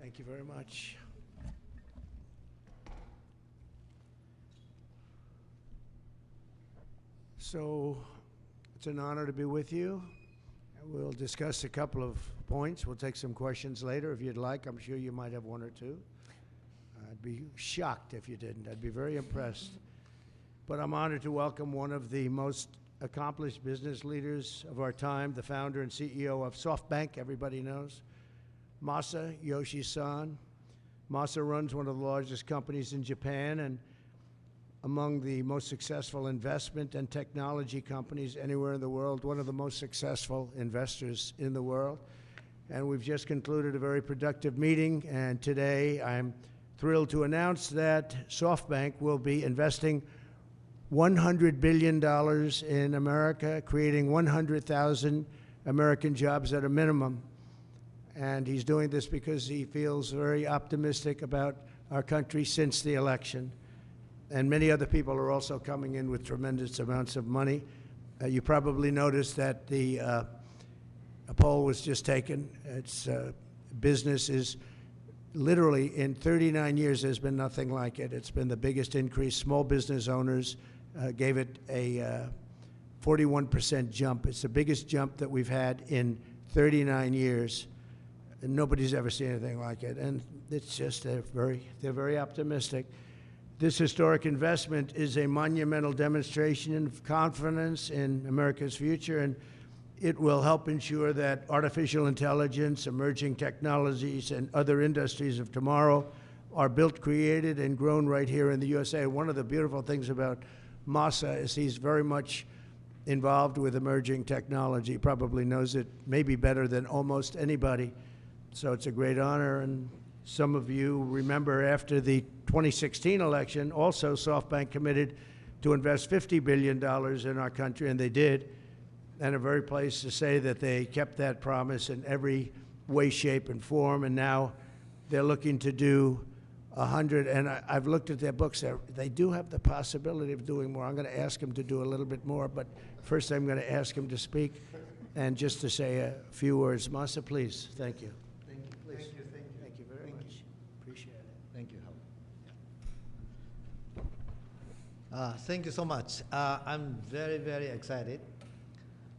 Thank you very much. So it's an honor to be with you. We'll discuss a couple of points. We'll take some questions later if you'd like. I'm sure you might have one or two. I'd be shocked if you didn't. I'd be very impressed. But I'm honored to welcome one of the most accomplished business leaders of our time, the founder and CEO of SoftBank, everybody knows, Masayoshi Son. Masa runs one of the largest companies in Japan and among the most successful investment and technology companies anywhere in the world, one of the most successful investors in the world. And we've just concluded a very productive meeting, and today I'm thrilled to announce that SoftBank will be investing $100 billion in America, creating 100,000 American jobs at a minimum. And he's doing this because he feels very optimistic about our country since the election. And many other people are also coming in with tremendous amounts of money. You probably noticed that a poll was just taken. It's business is literally in 39 years, there's been nothing like it. It's been the biggest increase. Small business owners gave it a 41% jump. It's the biggest jump that we've had in 39 years. And nobody's ever seen anything like it. And it's just, they're very optimistic. This historic investment is a monumental demonstration of confidence in America's future, and it will help ensure that artificial intelligence, emerging technologies, and other industries of tomorrow are built, created, and grown right here in the USA. One of the beautiful things about Masa is he's very much involved with emerging technology, probably knows it maybe better than almost anybody. So it's a great honor, and some of you remember after the 2016 election, also SoftBank committed to invest $50 billion in our country, and they did. And I'm very pleased to say that they kept that promise in every way, shape, and form, and now they're looking to do 100, and I've looked at their books. They do have the possibility of doing more. I'm going to ask them to do a little bit more, but first I'm going to ask him to speak and just to say a few words. Masa, please. Thank you. Thank you, please. Thank you very much. Appreciate it. Thank you, Howard. Thank you so much. I'm very, very excited.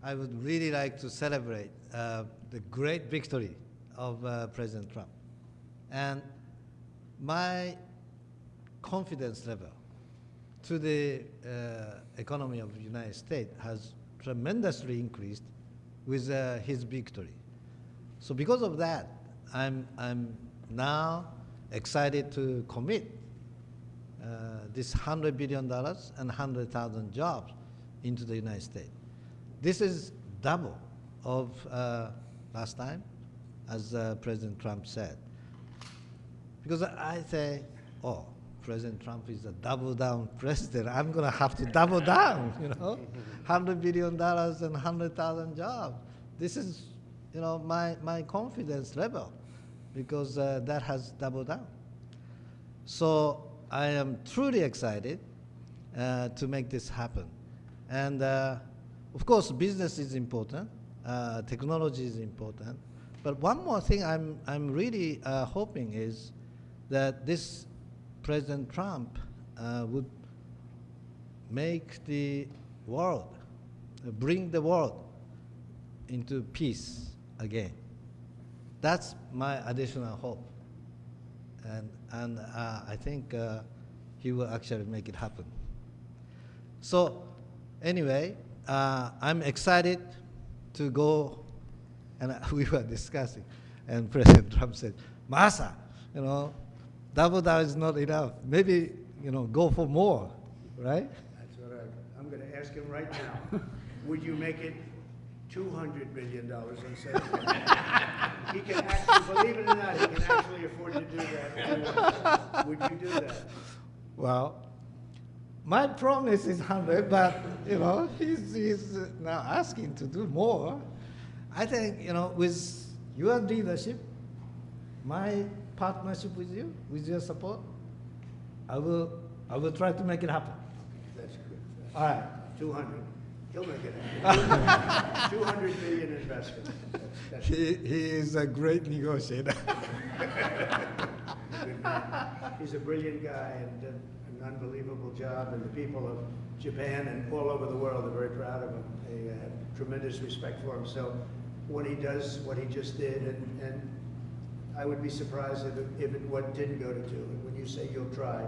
I would really like to celebrate the great victory of President Trump. And my confidence level to the economy of the United States has tremendously increased with his victory. So because of that, I'm now excited to commit this $100 billion and 100,000 jobs into the United States. This is double of last time, as President Trump said. Because I say, oh, President Trump is a double down president. I'm going to have to double down, you know, $100 billion and 100,000 jobs. This is, you know, my confidence level, because that has doubled down. So I am truly excited to make this happen. And of course, business is important, technology is important. But one more thing I'm really hoping is that this President Trump would make the world, bring the world into peace again. That's my additional hope. And I think he will actually make it happen. So anyway, I'm excited to go, and we were discussing, and President Trump said, Masa, you know, double down is not enough. Maybe, you know, go for more, right? That's what I'm going to ask him right now. Would you make it $200 billion instead of he can actually, believe it or not, he can actually afford to do that. Would you do that? Well, my promise is 100, but, you know, he's now asking to do more. I think, you know, with your leadership, my partnership with you, with your support, I will try to make it happen. That's good. All right. 200. He'll make it happen. 200 billion investment. He is a great negotiator. He's a brilliant guy and did an unbelievable job, and the people of Japan and all over the world are very proud of him. They have tremendous respect for him. So when he does what he just did, and I would be surprised if it didn't go to 2. And when you say you'll try,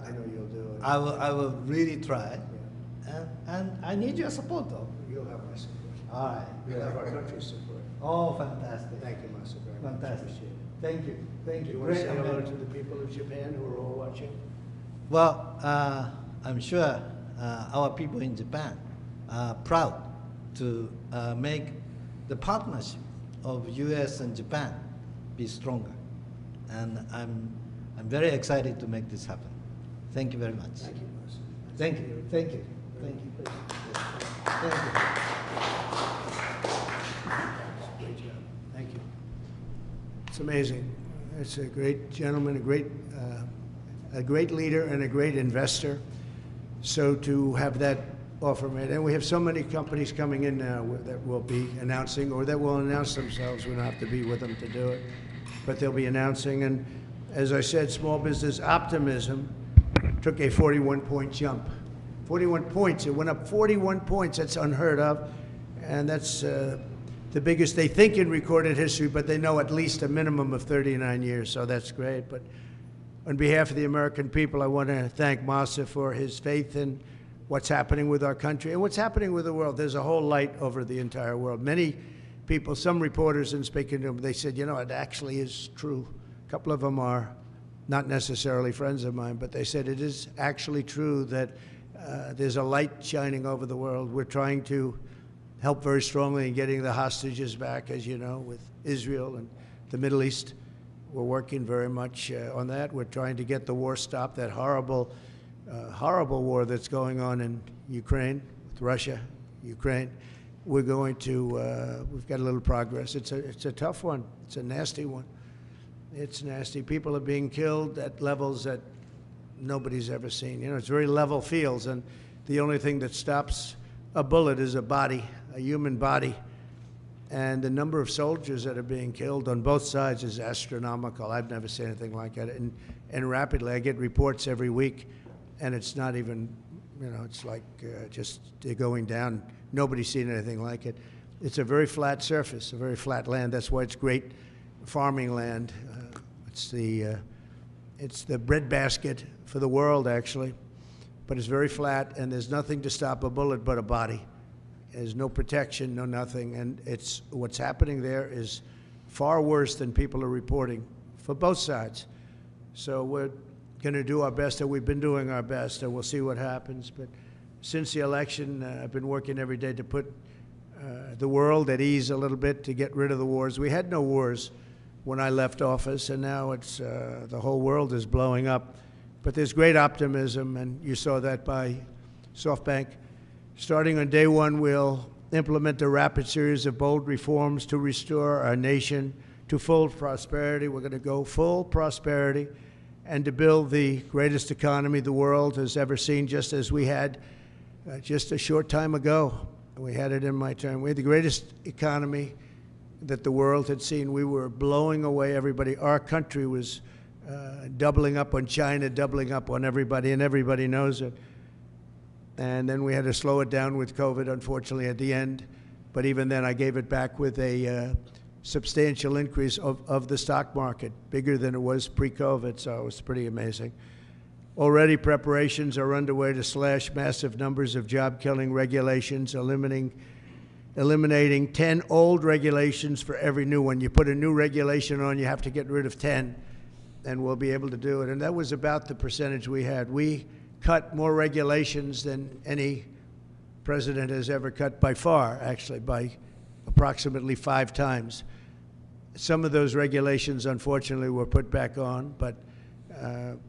I know you'll do it. I will really try. Yeah. And I need your support, though. You'll have my support. All right. You'll have our country's support. Oh, fantastic. Thank you, Masa, very much. Fantastic. Appreciate it. Thank you. Thank Do you. you want to Great say hello event. to the people of Japan who are all watching? Well, I'm sure our people in Japan are proud to make the partnership of U.S. and Japan be stronger. And I'm very excited to make this happen. Thank you very much. Thank you, Masa. Thank you. Thank you. Thank you. Thank you. Great job. Thank you. It's amazing. It's a great gentleman, a great leader, and a great investor. So to have that offer made, and we have so many companies coming in now that will be announcing, or that will announce themselves. We don't have to be with them to do it, but they'll be announcing. And as I said, small business optimism took a 41-point jump. 41 points. It went up 41 points. That's unheard of, and that's the biggest they think in recorded history, but they know at least a minimum of 39 years, so that's great. But on behalf of the American people, I want to thank Masa for his faith in what's happening with our country and what's happening with the world. There's a whole light over the entire world. Many people, some reporters, in speaking to them, they said, you know, it actually is true. A couple of them are not necessarily friends of mine, but they said it is actually true that there's a light shining over the world. We're trying to help very strongly in getting the hostages back, as you know, with Israel and the Middle East. We're working very much on that. We're trying to get the war stopped, that horrible, horrible war that's going on in Ukraine, with Russia, Ukraine. We're going to, we've got a little progress. It's a tough one. It's a nasty one. It's nasty. People are being killed at levels that nobody's ever seen. You know, it's very level fields, and the only thing that stops a bullet is a body, a human body. And the number of soldiers that are being killed on both sides is astronomical. I've never seen anything like that. And rapidly, I get reports every week, and it's not even, you know, it's like just they're going down. Nobody's seen anything like it. It's a very flat surface, a very flat land. That's why it's great farming land. It's the breadbasket for the world, actually. But it's very flat, and there's nothing to stop a bullet but a body. There's no protection, no nothing, and it's what's happening there is far worse than people are reporting for both sides. So we're going to do our best, and we've been doing our best, and we'll see what happens. But since the election, I've been working every day to put the world at ease a little bit, to get rid of the wars. We had no wars when I left office, and now it's the whole world is blowing up. But there's great optimism, and you saw that by SoftBank. Starting on day one, we'll implement a rapid series of bold reforms to restore our nation to full prosperity. We're going to go full prosperity and to build the greatest economy the world has ever seen, just as we had just a short time ago. We had it in my term. We had the greatest economy that the world had seen. We were blowing away everybody. Our country was doubling up on China, doubling up on everybody, and everybody knows it. And then we had to slow it down with COVID, unfortunately, at the end. But even then, I gave it back with a substantial increase of the stock market, bigger than it was pre-COVID, so it was pretty amazing. Already preparations are underway to slash massive numbers of job-killing regulations, eliminating 10 old regulations for every new one. You put a new regulation on, you have to get rid of 10, and we'll be able to do it. And that was about the percentage we had. We cut more regulations than any president has ever cut, by far, actually, by approximately 5 times. Some of those regulations, unfortunately, were put back on, but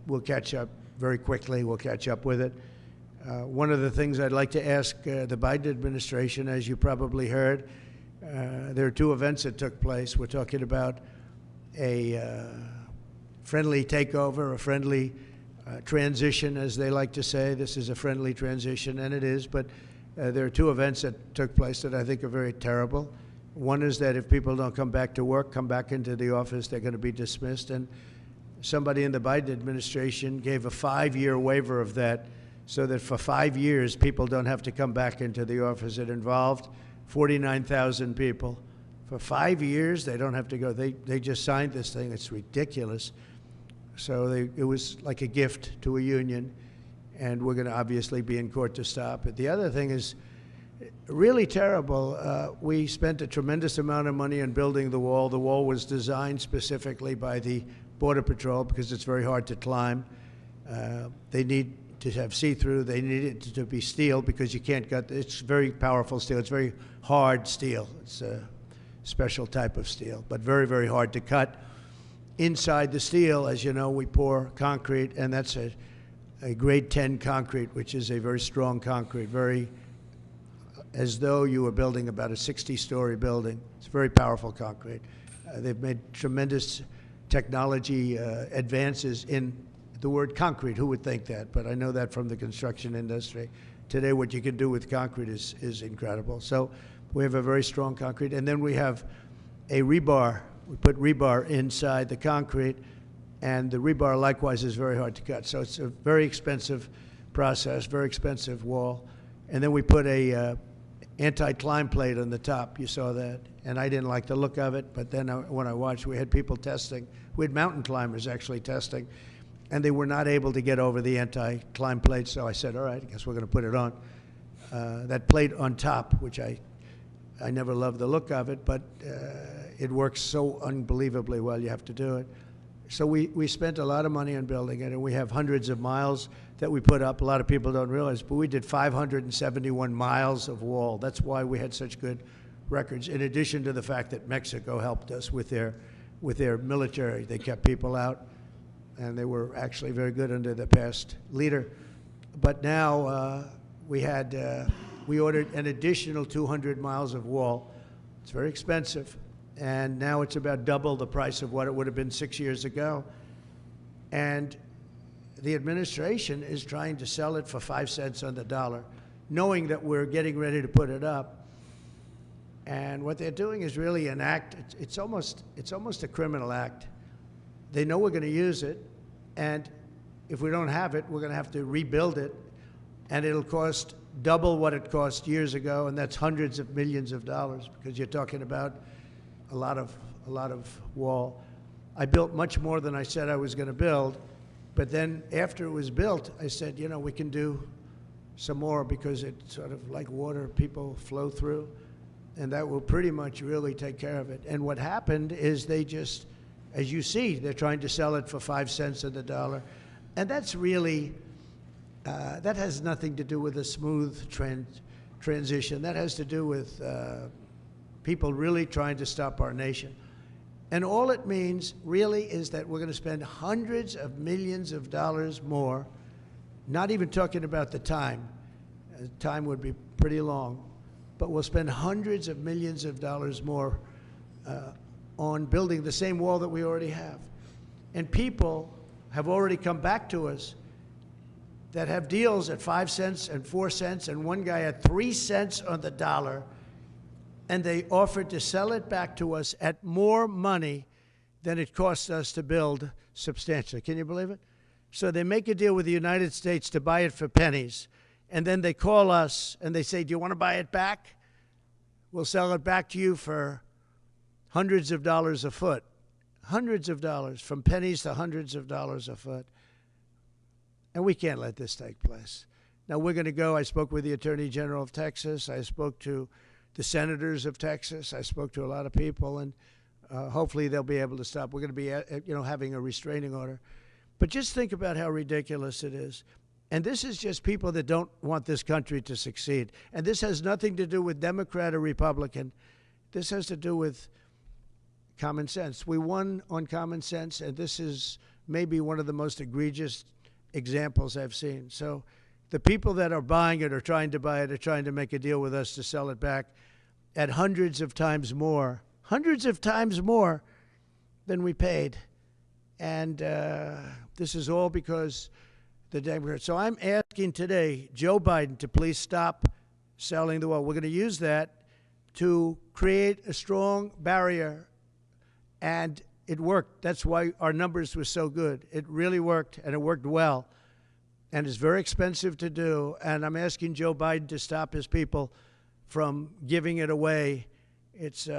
we'll catch up very quickly. We'll catch up with it. One of the things I'd like to ask the Biden administration, as you probably heard, there are 2 events that took place. We're talking about a friendly takeover, a friendly transition, as they like to say. This is a friendly transition, and it is, but There are two events that took place that I think are very terrible. One is that if people don't come back to work, come back into the office, they're going to be dismissed. And somebody in the Biden administration gave a 5-year waiver of that so that for 5 years, people don't have to come back into the office. It involved 49,000 people. For 5 years, they don't have to go. They just signed this thing. It's ridiculous. So it was like a gift to a union, and we're going to obviously be in court to stop it. The other thing is really terrible. We spent a tremendous amount of money on building the wall. The wall was designed specifically by the Border Patrol because it's very hard to climb. They need to have see-through. They need it to be steel because you can't cut. It's very powerful steel. It's very hard steel. It's a special type of steel, but very, very hard to cut. Inside the steel, as you know, we pour concrete, and that's a grade 10 concrete, which is a very strong concrete, very as though you were building about a 60-story building. It's very powerful concrete. They've made tremendous technology advances in the word concrete. Who would think that? But I know that from the construction industry. Today, what you can do with concrete is incredible. So we have a very strong concrete. And then we have a rebar. We put rebar inside the concrete, and the rebar likewise is very hard to cut. So it's a very expensive process, very expensive wall. And then we put a anti-climb plate on the top. You saw that. And I didn't like the look of it, but then when I watched, we had people testing. We had mountain climbers actually testing, and they were not able to get over the anti-climb plate, so I said, all right, I guess we're going to put it on. That plate on top, which I never loved the look of it, but it works so unbelievably well, you have to do it. So we spent a lot of money on building it, and we have hundreds of miles that we put up. A lot of people don't realize, but we did 571 miles of wall. That's why we had such good records, in addition to the fact that Mexico helped us with their military. They kept people out, and they were actually very good under the past leader. But now we ordered an additional 200 miles of wall. It's very expensive, and now it's about double the price of what it would have been 6 years ago. And the administration is trying to sell it for 5 cents on the dollar, knowing that we're getting ready to put it up. And what they're doing is really an act. It's almost a criminal act. They know we're going to use it, and if we don't have it, we're going to have to rebuild it, and it'll cost double what it cost years ago, and that's hundreds of millions of dollars, because you're talking about a lot of wall. I built much more than I said I was going to build, but then after it was built, I said, you know, we can do some more because it's sort of like water, people flow through, and that will pretty much really take care of it. And what happened is they just, as you see, they're trying to sell it for 5 cents on the dollar, and that's really, that has nothing to do with a smooth transition. That has to do with people really trying to stop our nation. And all it means really is that we're going to spend hundreds of millions of dollars more, not even talking about the time. Time would be pretty long, but we'll spend hundreds of millions of dollars more on building the same wall that we already have. And people have already come back to us that have deals at 5 cents and 4 cents, and one guy at 3 cents on the dollar, and they offered to sell it back to us at more money than it cost us to build substantially. Can you believe it? So they make a deal with the United States to buy it for pennies, and then they call us and they say, do you want to buy it back? We'll sell it back to you for hundreds of dollars a foot. Hundreds of dollars, from pennies to hundreds of dollars a foot. And we can't let this take place. Now we're going to go. I spoke with the Attorney General of Texas. I spoke to the senators of Texas. I spoke to a lot of people, and hopefully they'll be able to stop. We're going to be, having a restraining order. But just think about how ridiculous it is. And this is just people that don't want this country to succeed. And this has nothing to do with Democrat or Republican. This has to do with common sense. We won on common sense, and this is maybe one of the most egregious examples I've seen. So the people that are buying it or trying to buy it are trying to make a deal with us to sell it back at hundreds of times more than we paid. And this is all because the Democrats. So I'm asking today Joe Biden to please stop selling the world. We're going to use that to create a strong barrier, and it worked. That's why our numbers were so good. It really worked, and it worked well, and it's very expensive to do, and I'm asking Joe Biden to stop his people from giving it away. It's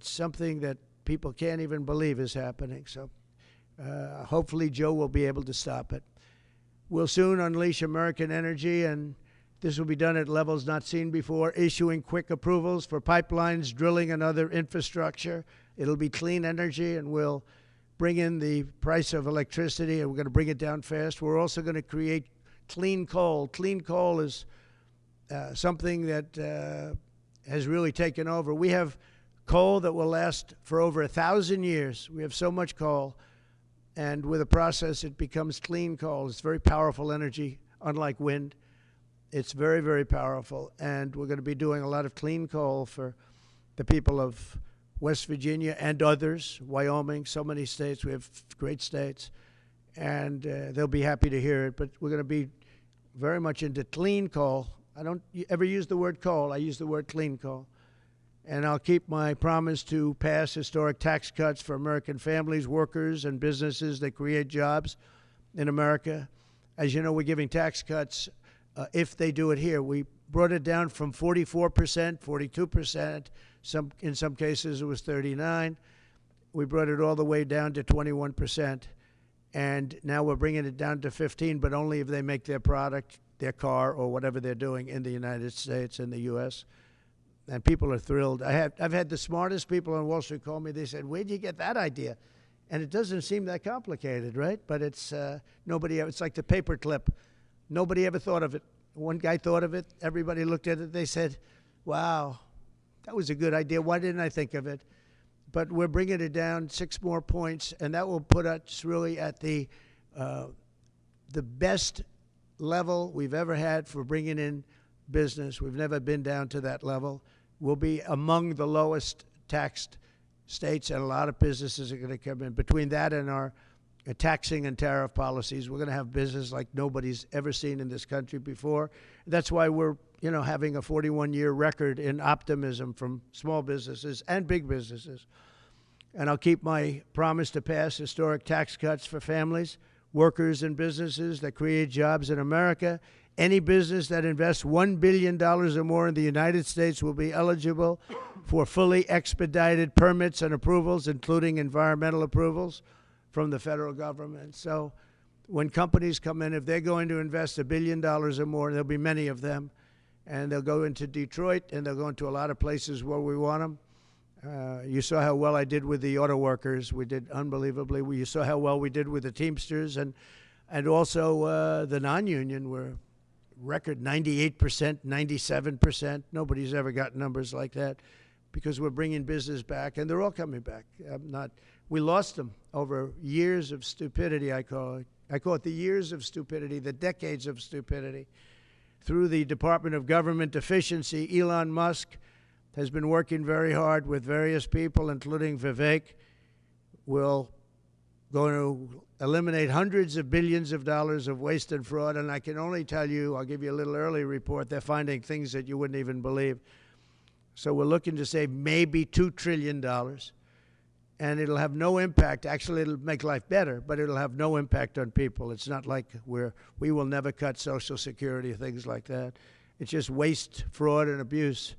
something that people can't even believe is happening, so hopefully Joe will be able to stop it. We'll soon unleash American energy, and this will be done at levels not seen before, issuing quick approvals for pipelines, drilling, and other infrastructure. It'll be clean energy, and we'll bring in the price of electricity, and we're going to bring it down fast. We're also going to create clean coal. Clean coal is something that has really taken over. We have coal that will last for over 1,000 years. We have so much coal, and with a process, it becomes clean coal. It's very powerful energy, unlike wind. It's very, very powerful, and we're going to be doing a lot of clean coal for the people of West Virginia and others, Wyoming, so many states. We have great states, and they'll be happy to hear it. But we're going to be very much into clean coal. I don't ever use the word coal. I use the word clean coal. And I'll keep my promise to pass historic tax cuts for American families, workers, and businesses that create jobs in America. As you know, we're giving tax cuts if they do it here. We brought it down from 44%, 42%. In some cases, it was 39%. We brought it all the way down to 21%. And now we're bringing it down to 15%, but only if they make their product, their car, or whatever they're doing in the United States, in the U.S., and people are thrilled. I've had the smartest people on Wall Street call me. They said, "Where'd you get that idea?" And it doesn't seem that complicated, right? But it's it's like the paper clip. Nobody ever thought of it. One guy thought of it. Everybody looked at it. They said, "Wow, that was a good idea. Why didn't I think of it?" But we're bringing it down 6 more points, and that will put us really at the best level we've ever had for bringing in business. We've never been down to that level. We'll be among the lowest taxed states, and a lot of businesses are going to come in. Between that and our taxing and tariff policies, we're going to have business like nobody's ever seen in this country before. That's why we're, having a 41-year record in optimism from small businesses and big businesses. And I'll keep my promise to pass historic tax cuts for families, workers, and businesses that create jobs in America. Any business that invests $1 billion or more in the United States will be eligible for fully expedited permits and approvals, including environmental approvals from the federal government. So when companies come in, if they're going to invest $1 billion or more, there'll be many of them, and they'll go into Detroit, and they'll go into a lot of places where we want them. You saw how well I did with the auto workers. We did unbelievably. You saw how well we did with the Teamsters, and also the non-union were record 98%, 97%. Nobody's ever got numbers like that because we're bringing business back, and they're all coming back. We lost them over years of stupidity, I call it. I call it the years of stupidity, the decades of stupidity. Through the Department of Government Efficiency, Elon Musk has been working very hard with various people, including Vivek. We'll going to eliminate hundreds of billions of dollars of waste and fraud, and I can only tell you, I'll give you a little early report, they're finding things that you wouldn't even believe. So we're looking to save maybe $2 trillion, and it'll have no impact. Actually, it'll make life better, but it'll have no impact on people. It's not like we will never cut Social Security, things like that. It's just waste, fraud, and abuse.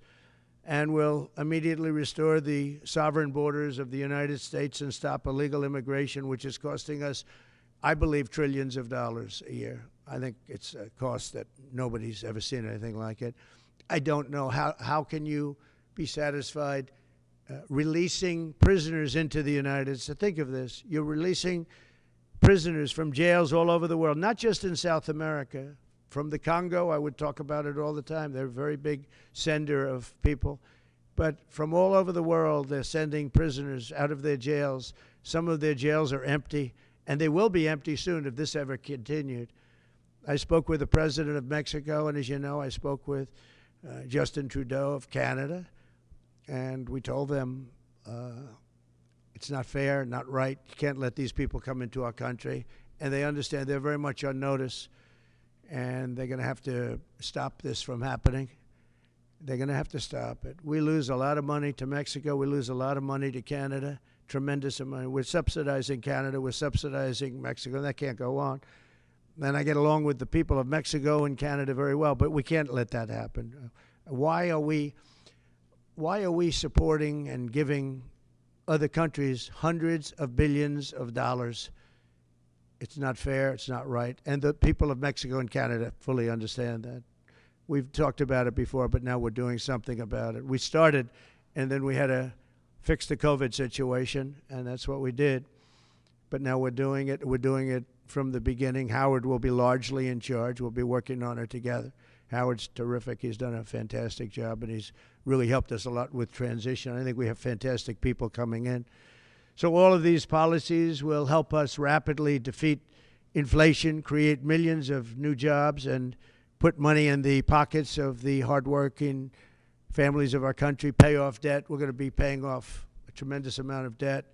And we'll immediately restore the sovereign borders of the United States and stop illegal immigration, which is costing us, I believe, trillions of dollars a year. I think it's a cost that nobody's ever seen anything like it. I don't know how can you be satisfied releasing prisoners into the United States. Think of this. You're releasing prisoners from jails all over the world, not just in South America. From the Congo, I would talk about it all the time. They're a very big sender of people. But from all over the world, they're sending prisoners out of their jails. Some of their jails are empty, and they will be empty soon if this ever continued. I spoke with the president of Mexico, and as you know, I spoke with Justin Trudeau of Canada, and we told them it's not fair, not right. You can't let these people come into our country. And they understand. They're very much on notice. and they're going to have to stop this from happening. They're going to have to stop it. We lose a lot of money to Mexico. We lose a lot of money to Canada, tremendous amount. We're subsidizing Canada. We're subsidizing Mexico. That can't go on. And I get along with the people of Mexico and Canada very well, but we can't let that happen. Why are we supporting and giving other countries hundreds of billions of dollars? It's not fair. It's not right. And the people of Mexico and Canada fully understand that. We've talked about it before, but now we're doing something about it. We started, and then we had to fix the COVID situation, and that's what we did. But now we're doing it. We're doing it from the beginning. Howard will be largely in charge. We'll be working on it together. Howard's terrific. He's done a fantastic job, and he's really helped us a lot with transition. I think we have fantastic people coming in. So all of these policies will help us rapidly defeat inflation, create millions of new jobs, and put money in the pockets of the hardworking families of our country, pay off debt. We're going to be paying off a tremendous amount of debt.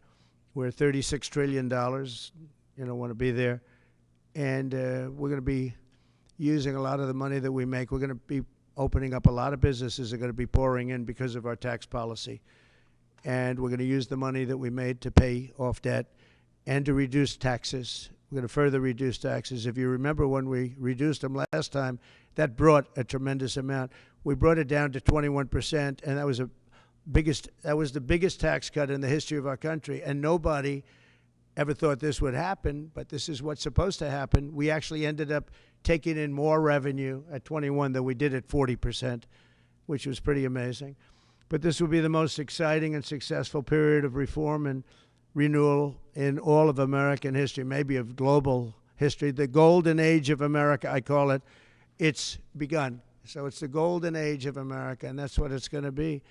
We're $36 trillion. You don't want to be there. And we're going to be using a lot of the money that we make. We're going to be opening up a lot of businesses that are going to be pouring in because of our tax policy. And we're going to use the money that we made to pay off debt and to reduce taxes. We're going to further reduce taxes. If you remember when we reduced them last time, that brought a tremendous amount. We brought it down to 21%, and that was the biggest tax cut in the history of our country. And nobody ever thought this would happen, but this is what's supposed to happen. We actually ended up taking in more revenue at 21 than we did at 40%, which was pretty amazing. But this will be the most exciting and successful period of reform and renewal in all of American history, maybe of global history. The golden age of America, I call it. It's begun. So it's the golden age of America, and that's what it's going to be.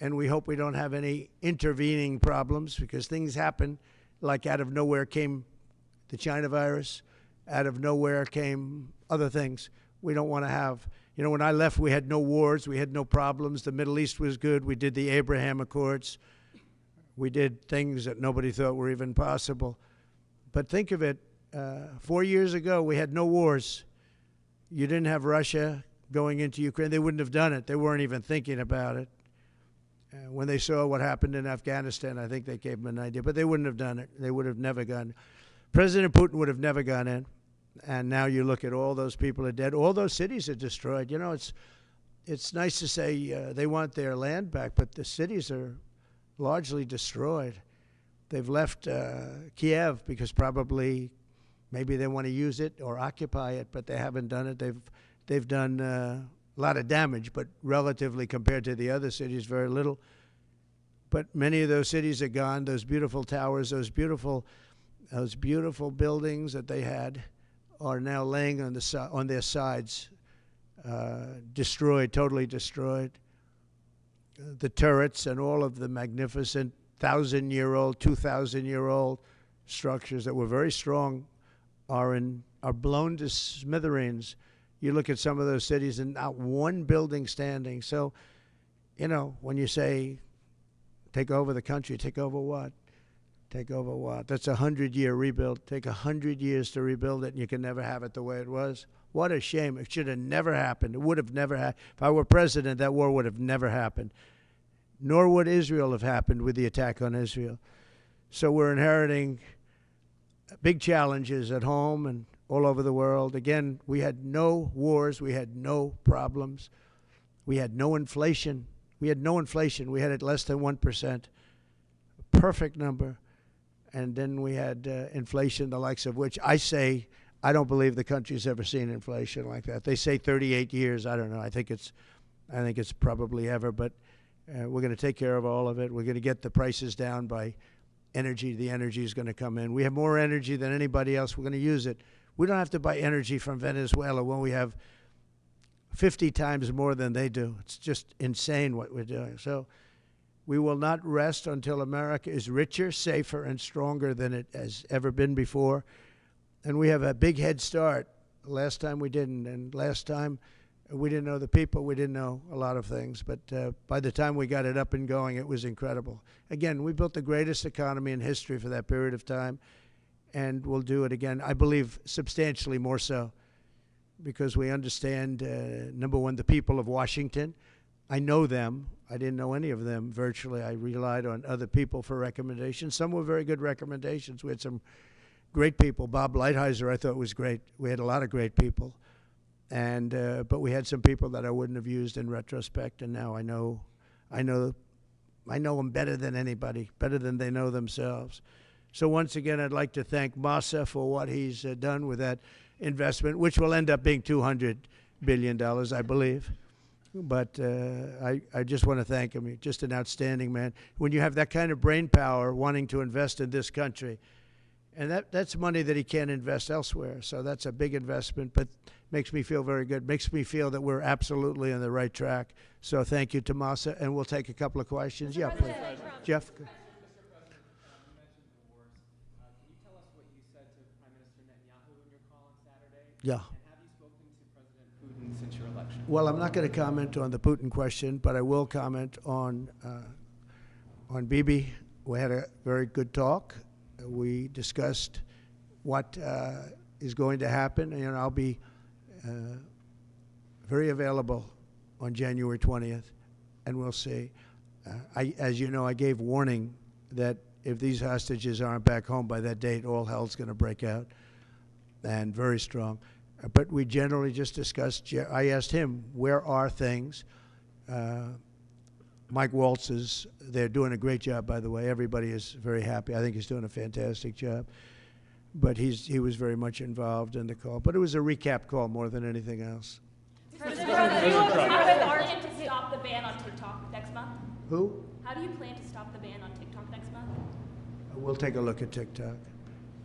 And we hope we don't have any intervening problems, because things happen. Like out of nowhere came the China virus. Out of nowhere came other things we don't want to have. You know, when I left, we had no wars. We had no problems. The Middle East was good. We did the Abraham Accords. We did things that nobody thought were even possible. But think of it, 4 years ago, we had no wars. You didn't have Russia going into Ukraine. They wouldn't have done it. They weren't even thinking about it. When they saw what happened in Afghanistan, I think they gave them an idea. But they wouldn't have done it. They would have never gone. President Putin would have never gone in. And now you look at all those people are dead. All those cities are destroyed. You know, it's nice to say they want their land back, but the cities are largely destroyed. They've left Kiev because probably maybe they want to use it or occupy it, but they haven't done it. They've done a lot of damage, but relatively compared to the other cities, very little. But many of those cities are gone. Those beautiful towers, those beautiful buildings that they had are now laying on their sides, destroyed, totally destroyed. The turrets and all of the magnificent 1,000-year-old, 2,000-year-old structures that were very strong are blown to smithereens. You look at some of those cities and not one building standing. So, you know, when you say take over the country, take over what? Take over what? That's a 100-year rebuild. Take 100 years to rebuild it, and you can never have it the way it was. What a shame. It should have never happened. It would have never happened. If I were president, that war would have never happened. Nor would Israel have happened with the attack on Israel. So we're inheriting big challenges at home and all over the world. Again, we had no wars. We had no problems. We had no inflation. We had no inflation. We had it less than 1%. Perfect number. And then we had inflation, the likes of which I don't believe the country's ever seen inflation like that. They say 38 years. I don't know. I think it's probably ever. But we're going to take care of all of it. We're going to get the prices down by energy. The energy is going to come in. We have more energy than anybody else. We're going to use it. We don't have to buy energy from Venezuela when we have 50 times more than they do. It's just insane what we're doing. So we will not rest until America is richer, safer, and stronger than it has ever been before. And we have a big head start. Last time we didn't. And last time we didn't know the people. We didn't know a lot of things. But by the time we got it up and going, it was incredible. Again, we built the greatest economy in history for that period of time. And we'll do it again. I believe substantially more so. because we understand, number one, the people of Washington. I know them. I didn't know any of them virtually. I relied on other people for recommendations. Some were very good recommendations. We had some great people. Bob Lighthizer, I thought, was great. We had a lot of great people. And but we had some people that I wouldn't have used in retrospect, and now I know them better than anybody, better than they know themselves. So once again, I'd like to thank Masa for what he's done with that investment, which will end up being $200 billion, I believe. But I just want to thank him. He's just an outstanding man. When you have that kind of brain power wanting to invest in this country, and that's money that he can't invest elsewhere. So that's a big investment, but makes me feel very good. Makes me feel that we're absolutely on the right track. So thank you to Masa, and we'll take a couple of questions. Yeah, please. Jeff? You mentioned divorce. Can you tell us what you said to Prime Minister Netanyahu in your call on Saturday? Yeah. And have you spoken to President Putin since your election? Well, I'm not going to comment on the Putin question, but I will comment on Bibi. We had a very good talk. We discussed what is going to happen, and I'll be very available on January 20th, and we'll see. As you know, I gave warning that if these hostages aren't back home by that date, all hell's going to break out, and very strong. But we generally just discussed, I asked him, where are things? Mike Waltz they're doing a great job, by the way. Everybody is very happy. I think he's doing a fantastic job. But he was very much involved in the call. But it was a recap call more than anything else. President Trump, do you plan to stop the ban on TikTok next month? Who? How do you plan to stop the ban on TikTok next month? We'll take a look at TikTok.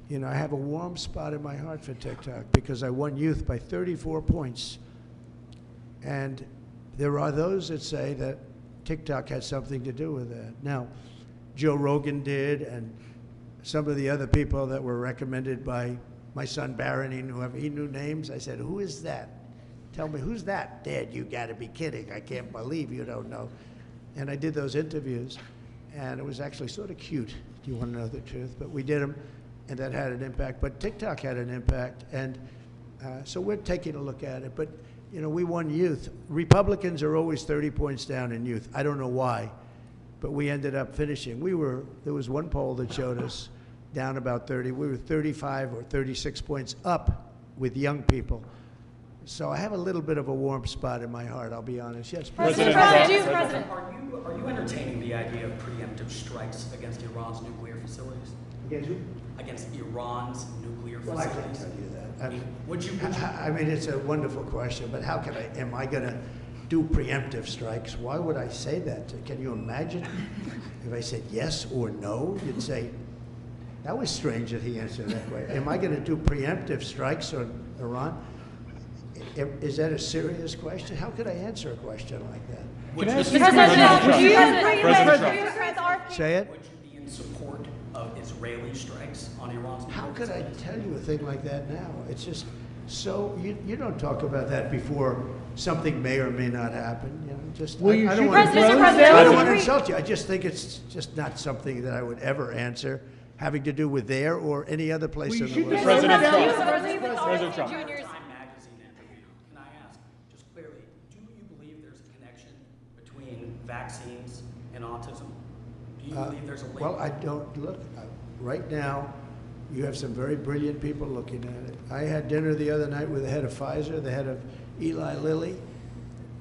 You know, I have a warm spot in my heart for TikTok because I won youth by 34 points. And there are those that say that TikTok had something to do with that. Now, Joe Rogan did, and some of the other people that were recommended by my son Barron, he knew names. I said, who is that? Tell me, who's that? Dad, you gotta be kidding. I can't believe you don't know. And I did those interviews, and it was actually sort of cute. Do you want to know the truth? But we did them, and that had an impact. But TikTok had an impact, and so we're taking a look at it. But you know, we won youth. Republicans are always 30 points down in youth. I don't know why, but we ended up finishing. There was one poll that showed us down about 30. We were 35 or 36 points up with young people. So I have a little bit of a warm spot in my heart, I'll be honest. Yes, President are you entertaining the idea of preemptive strikes against Iran's nuclear facilities? Against who? Against Iran's nuclear Well, I facilities? can't tell you that. Would you I mean, it's a wonderful question, but how can am I going to do preemptive strikes? Why would I say that? Can you imagine if I said yes or no? You'd say, that was strange that he answered that way. Am I going to do preemptive strikes on Iran? Is that a serious question? How could I answer a question like that? Say it. Would you be in support of Israeli strikes on Iran's nuclear How could I facilities? tell you a thing like that now? It's just so you don't talk about that before something may or may not happen. You know, just I don't want to insult you. I just think it's just not something that I would ever answer having to do with there or any other place in the world. President Trump. President Trump. Time magazine interview. Can I ask, just clearly, do you believe there's a connection between vaccines and autism? Do you believe there's a link? Well, I don't look. Right now, you have some very brilliant people looking at it. I had dinner the other night with the head of Pfizer, the head of Eli Lilly,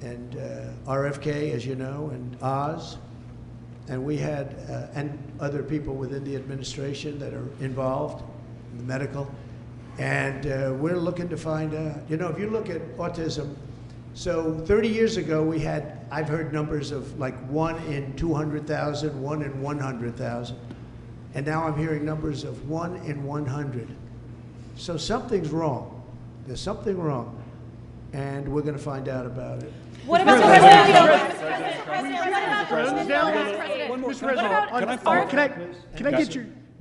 and RFK, as you know, and Oz. And we had, and other people within the administration that are involved in the medical. And we're looking to find out, you know, if you look at autism, so 30 years ago I've heard numbers of like 1 in 200,000, 1 in 100,000. And now I'm hearing numbers of 1 in 100. So something's wrong. There's something wrong. And we're going to find out about it. What about the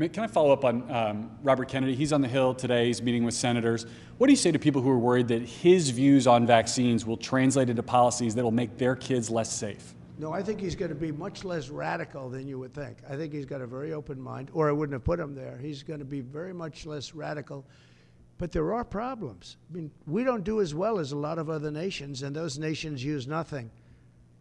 Can I follow up on Robert Kennedy? He's on the Hill today. He's meeting with senators. What do you say to people who are worried that his views on vaccines will translate into policies that will make their kids less safe? No, I think he's going to be much less radical than you would think. I think he's got a very open mind, or I wouldn't have put him there. He's going to be very much less radical But there are problems. I mean, we don't do as well as a lot of other nations, and those nations use nothing.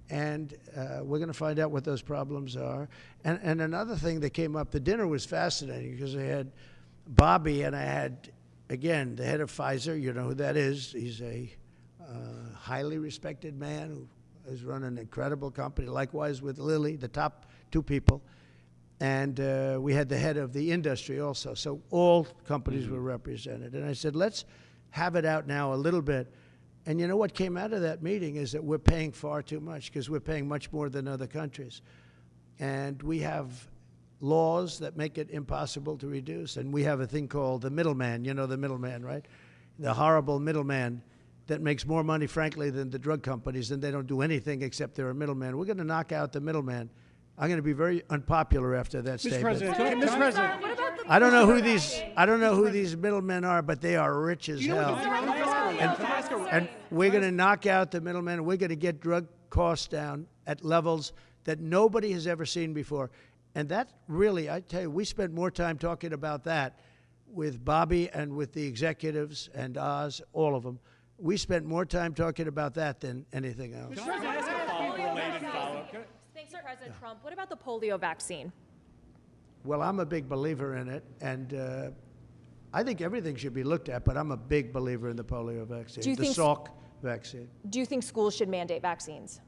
And we're going to find out what those problems are. And another thing that came up, the dinner was fascinating because I had Bobby and I had, again, the head of Pfizer. You know who that is. He's a highly respected man who has run an incredible company. Likewise with Lilly, the top two people. And we had the head of the industry also. So all companies were represented. And I said, let's have it out now a little bit. And you know what came out of that meeting is that we're paying far too much because we're paying much more than other countries. And we have laws that make it impossible to reduce. And we have a thing called the middleman. You know the middleman, right? The horrible middleman that makes more money, frankly, than the drug companies, and they don't do anything except they're a middleman. We're going to knock out the middleman. I'm going to be very unpopular after that statement. Mr. President, I don't know who these middlemen are, but they are rich as hell. And we're going to knock out the middlemen. We're going to get drug costs down at levels that nobody has ever seen before. And that really, I tell you, we spent more time talking about that with Bobby and with the executives and Oz, all of them. We spent more time talking about that than anything else. Thanks, President Trump. What about the polio vaccine? Well, I'm a big believer in it, and I think everything should be looked at, but I'm a big believer in the polio vaccine, the Salk vaccine. Do you think schools should mandate vaccines?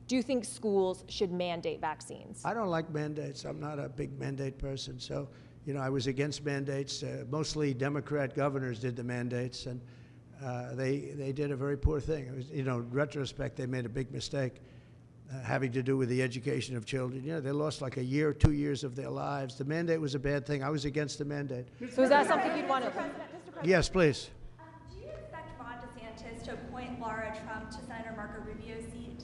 Do you think schools should mandate vaccines? I don't like mandates. I'm not a big mandate person. So, you know, I was against mandates. Mostly Democrat governors did the mandates, and they did a very poor thing. It was, you know, in retrospect, they made a big mistake having to do with the education of children. You know, they lost like a year or 2 years of their lives. The mandate was a bad thing. I was against the mandate. So is that something you'd want to? Yes, please. Do you expect Ron DeSantis to appoint Laura Trump to Senator Marco Rubio's seat?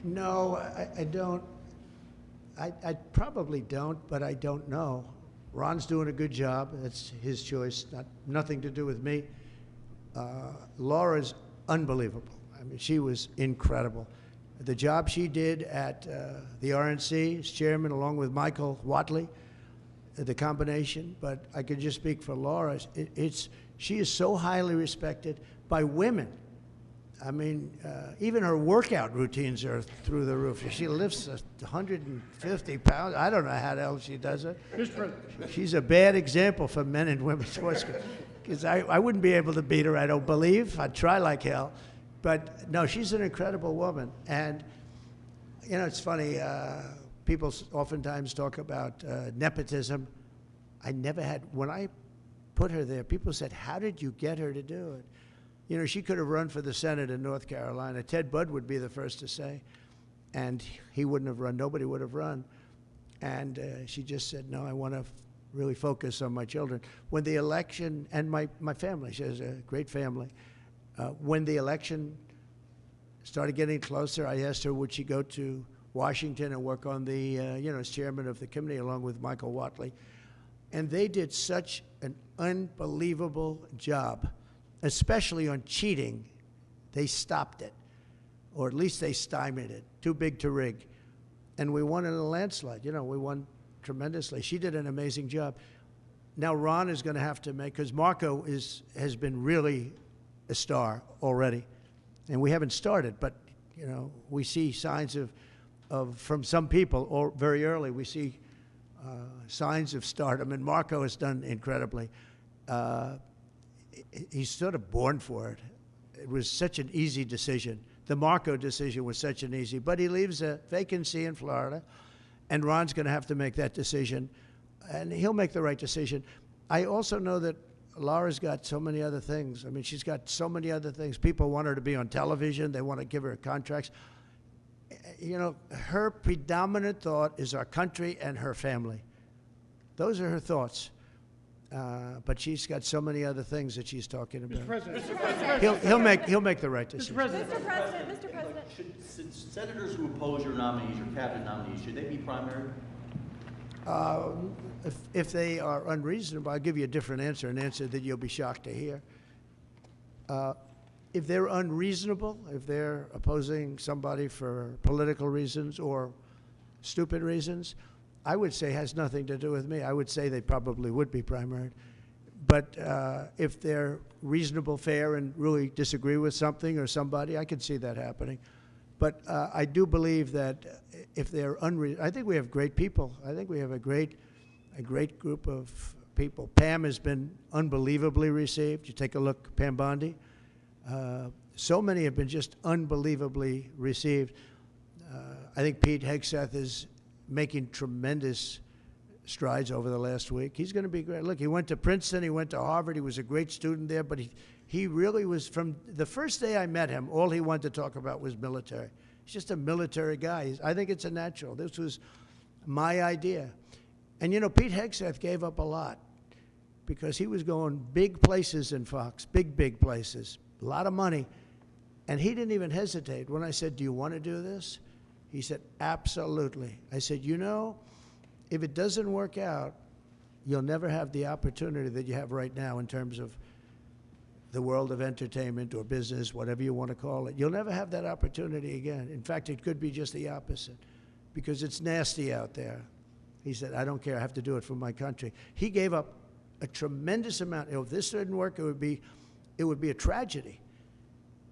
No, I don't. I probably don't, but I don't know. Ron's doing a good job. That's his choice, nothing to do with me. Laura's unbelievable. I mean, she was incredible. The job she did at the RNC as chairman, along with Michael Whatley, the combination. But I can just speak for Laura. She is so highly respected by women. I mean, even her workout routines are through the roof. She lifts 150 pounds. I don't know how the hell she does it. She's a bad example for men and women's sports. Because I wouldn't be able to beat her, I don't believe. I'd try like hell. But no, she's an incredible woman. And, you know, it's funny, people oftentimes talk about nepotism. I never had, when I put her there, people said, how did you get her to do it? You know, she could have run for the Senate in North Carolina. Ted Budd would be the first to say. And he wouldn't have run. Nobody would have run. And she just said, no, I want to really focus on my children. When the election, and my family, she has a great family. When the election started getting closer, I asked her, would she go to Washington and work on the, you know, as chairman of the committee along with Michael Whatley. And they did such an unbelievable job, especially on cheating. They stopped it, or at least they stymied it. Too big to rig. And we won in a landslide. You know, we won tremendously. She did an amazing job. Now Ron is going to have to make, because Marco has been really a star already, and we haven't started, but you know, we see signs of from some people, or very early, we see signs of stardom, and Marco has done incredibly. He's sort of born for it. It was such an easy decision. The Marco decision was such an easy, but he leaves a vacancy in Florida, and Ron's going to have to make that decision, and he'll make the right decision. I also know that Laura's got so many other things. I mean, she's got so many other things. People want her to be on television. They want to give her contracts. You know, her predominant thought is our country and her family. Those are her thoughts. But she's got so many other things that she's talking about. Mr. President. He'll make the right decision. Mr. President. Mr. President. Should senators who oppose your nominees, your cabinet nominees, should they be primary? If they are unreasonable, I'll give you a different answer, an answer that you'll be shocked to hear. If they're unreasonable, if they're opposing somebody for political reasons or stupid reasons, I would say has nothing to do with me. I would say they probably would be primaried. But if they're reasonable, fair, and really disagree with something or somebody, I could see that happening. But I do believe that if they're I think we have great people. I think we have a great group of people. Pam has been unbelievably received. You take a look, Pam Bondi. So many have been just unbelievably received. I think Pete Hegseth is making tremendous strides over the last week. He's going to be great. Look, he went to Princeton, he went to Harvard, he was a great student there, but he really was, from the first day I met him, all he wanted to talk about was military. He's just a military guy. I think it's a natural. This was my idea. And you know, Pete Hegseth gave up a lot because he was going big places in Fox, big places, a lot of money. And he didn't even hesitate. When I said, do you want to do this? He said, absolutely. I said, you know, if it doesn't work out, you'll never have the opportunity that you have right now in terms of the world of entertainment or business, whatever you want to call it. You'll never have that opportunity again. In fact, it could be just the opposite because it's nasty out there. He said, I don't care. I have to do it for my country. He gave up a tremendous amount. If this didn't work, it would be a tragedy.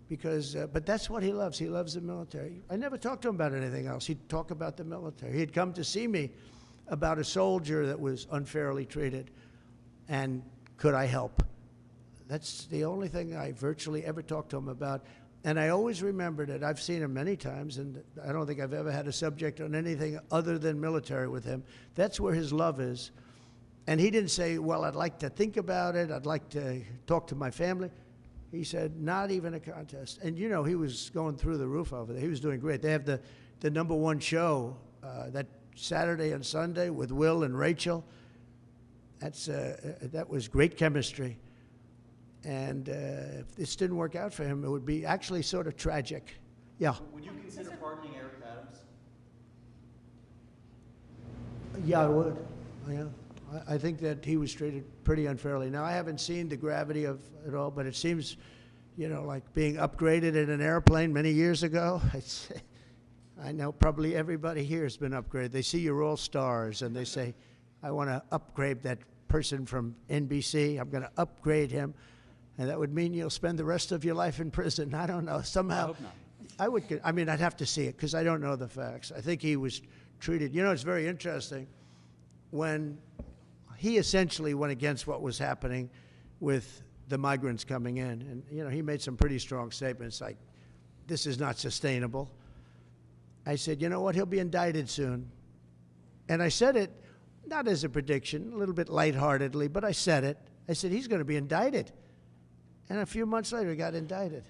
Because, but that's what he loves. He loves the military. I never talked to him about anything else. He'd talk about the military. He'd come to see me about a soldier that was unfairly treated, and could I help? That's the only thing I virtually ever talked to him about. And I always remembered it. I've seen him many times, and I don't think I've ever had a subject on anything other than military with him. That's where his love is. And he didn't say, well, I'd like to think about it. I'd like to talk to my family. He said, not even a contest. And you know, he was going through the roof over there. He was doing great. They have the #1 show that Saturday and Sunday with Will and Rachel. That was great chemistry. And if this didn't work out for him, it would be actually sort of tragic. Yeah. Would you consider pardoning Eric Adams? Yeah, I would. Yeah. I think that he was treated pretty unfairly. Now, I haven't seen the gravity of it all, but it seems, you know, like being upgraded in an airplane many years ago. I know probably everybody here has been upgraded. They see you're all stars, and they say, I want to upgrade that person from NBC. I'm going to upgrade him. And that would mean you'll spend the rest of your life in prison. I don't know. Somehow, I hope not. I mean, I'd have to see it because I don't know the facts. I think he was treated. You know, it's very interesting. When he essentially went against what was happening with the migrants coming in. And, you know, he made some pretty strong statements like, this is not sustainable. I said, you know what, he'll be indicted soon. And I said it, not as a prediction, a little bit lightheartedly, but I said it. I said, he's going to be indicted. And a few months later, he got indicted.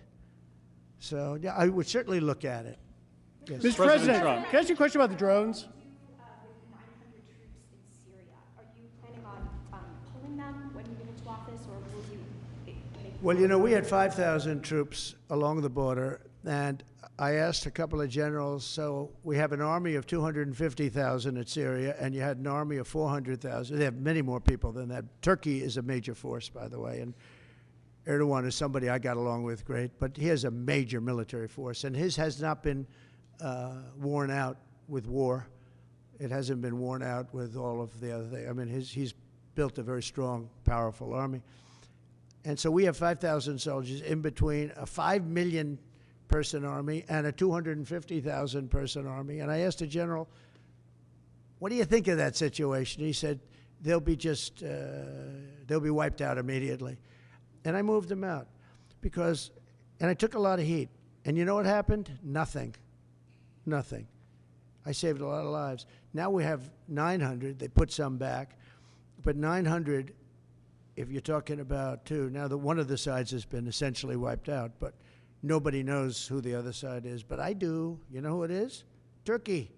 So, yeah, I would certainly look at it. Yes. Mr. President, can I ask you a question about the drones? Well, you know, we had 5,000 troops along the border, and I asked a couple of generals, so we have an army of 250,000 in Syria, and you had an army of 400,000. They have many more people than that. Turkey is a major force, by the way, and Erdogan is somebody I got along with great, but he has a major military force, and his has not been worn out with war. It hasn't been worn out with all of the other things. I mean, he's built a very strong, powerful army. And so we have 5,000 soldiers in between a 5 million person army and a 250,000 person army. And I asked the general, what do you think of that situation? He said, they'll be wiped out immediately. And I moved them out because, and I took a lot of heat. And you know what happened? Nothing. Nothing. I saved a lot of lives. Now we have 900. They put some back. But 900, if you're talking about two, now one of the sides has been essentially wiped out, but nobody knows who the other side is. But I do. You know who it is? Turkey.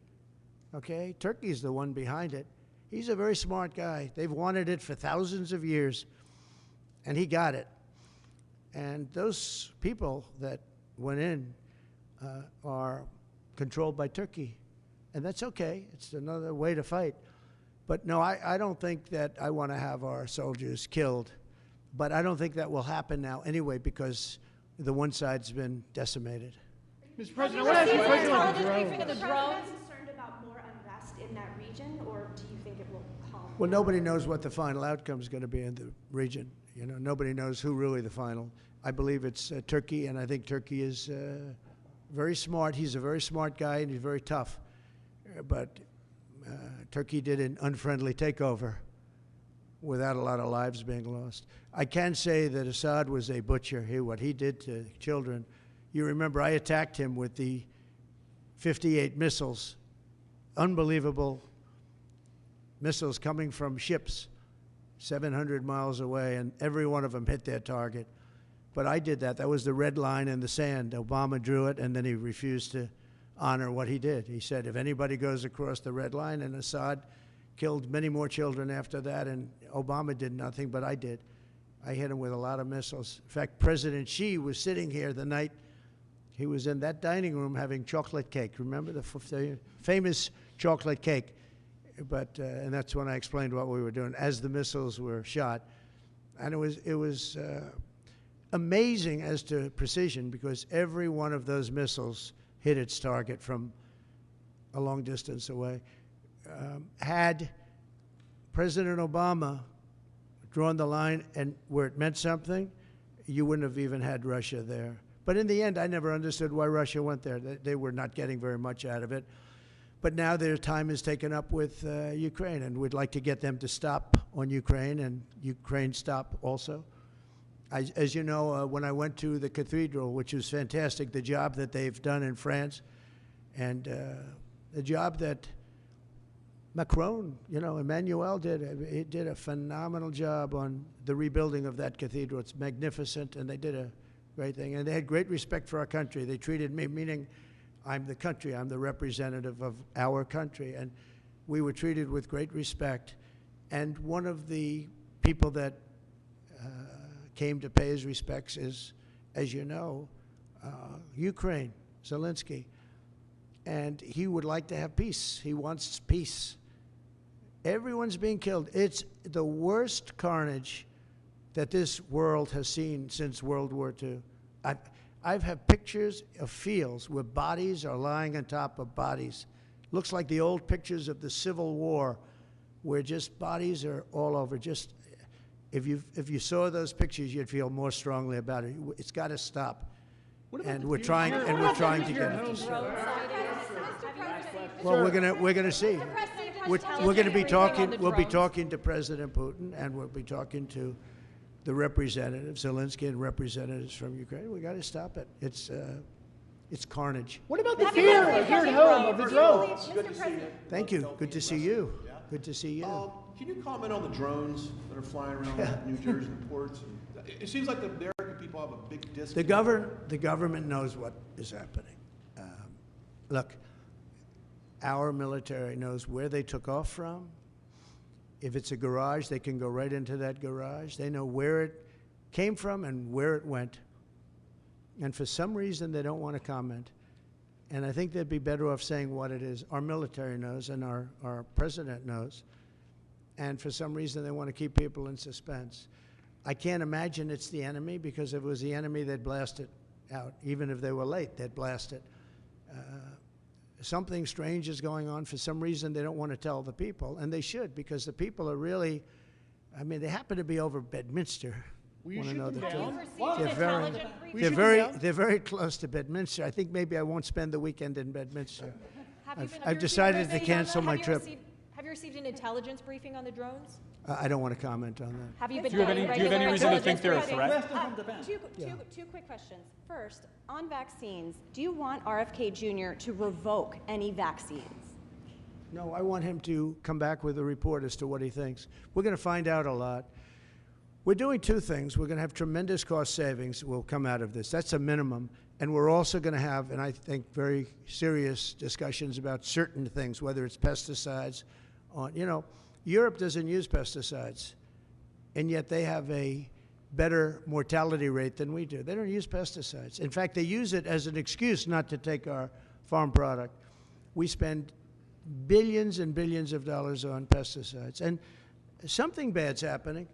Okay? Turkey's the one behind it. He's a very smart guy. They've wanted it for thousands of years, and he got it. And those people that went in are controlled by Turkey. And that's okay. It's another way to fight. But no, I don't think that I want to have our soldiers killed. But I don't think that will happen now anyway because the one side's been decimated. Mr. President, I want to ask you a question about the drones. Are you concerned about more unrest in that region, or do you think it will calm? Well, nobody knows what the final outcome is going to be in the region. You know, nobody knows who really the final. I believe it's Turkey, and I think Turkey is very smart. He's a very smart guy, and he's very tough. But Turkey did an unfriendly takeover without a lot of lives being lost. I can say that Assad was a butcher. What he did to children. You remember I attacked him with the 58 missiles, unbelievable missiles coming from ships 700 miles away, and every one of them hit their target. But I did that. That was the red line in the sand. Obama drew it, and then he refused to honor what he did. He said, if anybody goes across the red line, and Assad killed many more children after that, and Obama did nothing, but I did. I hit him with a lot of missiles. In fact, President Xi was sitting here the night he was in that dining room having chocolate cake. Remember the famous chocolate cake? But and that's when I explained what we were doing as the missiles were shot. And it was amazing as to precision, because every one of those missiles hit its target from a long distance away. Had President Obama drawn the line and where it meant something, you wouldn't have even had Russia there. But in the end, I never understood why Russia went there. They were not getting very much out of it. But now their time is taken up with Ukraine, and we'd like to get them to stop on Ukraine, and Ukraine stop also. As you know, when I went to the cathedral, which was fantastic, the job that they've done in France, and the job that Macron, Emmanuel did a phenomenal job on the rebuilding of that cathedral. It's magnificent, and they did a great thing. And they had great respect for our country. They treated me, meaning I'm the country, I'm the representative of our country, and we were treated with great respect. And one of the people that came to pay his respects is, as you know, Ukraine, Zelensky. And he would like to have peace. He wants peace. Everyone's being killed. It's the worst carnage that this world has seen since World War II. I've had pictures of fields where bodies are lying on top of bodies. Looks like the old pictures of the Civil War, where just bodies are all over. Just if you saw those pictures, you'd feel more strongly about it. It's got to stop. And we're trying to get it to stop. Well, we're gonna see. We're going to be talking. We'll be talking to President Putin, and we'll be talking to the representatives, Zelensky, and representatives from Ukraine. We got to stop it. It's carnage. What about the fear here at home of the drones? Good to see you. Thank you. Good to see you. Good to see you. Can you comment on the drones that are flying around New Jersey ports? It seems like the American people have a big disconnect. The government knows what is happening. Look, our military knows where they took off from. If it's a garage, they can go right into that garage. They know where it came from and where it went. And for some reason, they don't want to comment. And I think they'd be better off saying what it is. Our military knows, and our president knows. And for some reason, they want to keep people in suspense. I can't imagine it's the enemy, because if it was the enemy, they'd blast it out. Even if they were late, they'd blast it. Something strange is going on. For some reason, they don't want to tell the people, and they should, because the people are really, they happen to be over Bedminster. Will you shoot them down? They're very close to Bedminster. I think maybe I won't spend the weekend in Bedminster. I've decided to cancel my trip. Have you received an intelligence briefing on the drones? I don't want to comment on that. Have you been Do you have any reason to think they're a threat? Two quick questions. First, on vaccines, do you want RFK Jr. to revoke any vaccines? No, I want him to come back with a report as to what he thinks. We're going to find out a lot. We're doing two things. We're going to have tremendous cost savings will come out of this. That's a minimum. And we're also going to have, and I think, very serious discussions about certain things, whether it's pesticides. Europe doesn't use pesticides, and yet they have a better mortality rate than we do. They don't use pesticides. In fact, they use it as an excuse not to take our farm product. We spend billions and billions of dollars on pesticides, and something bad's happening.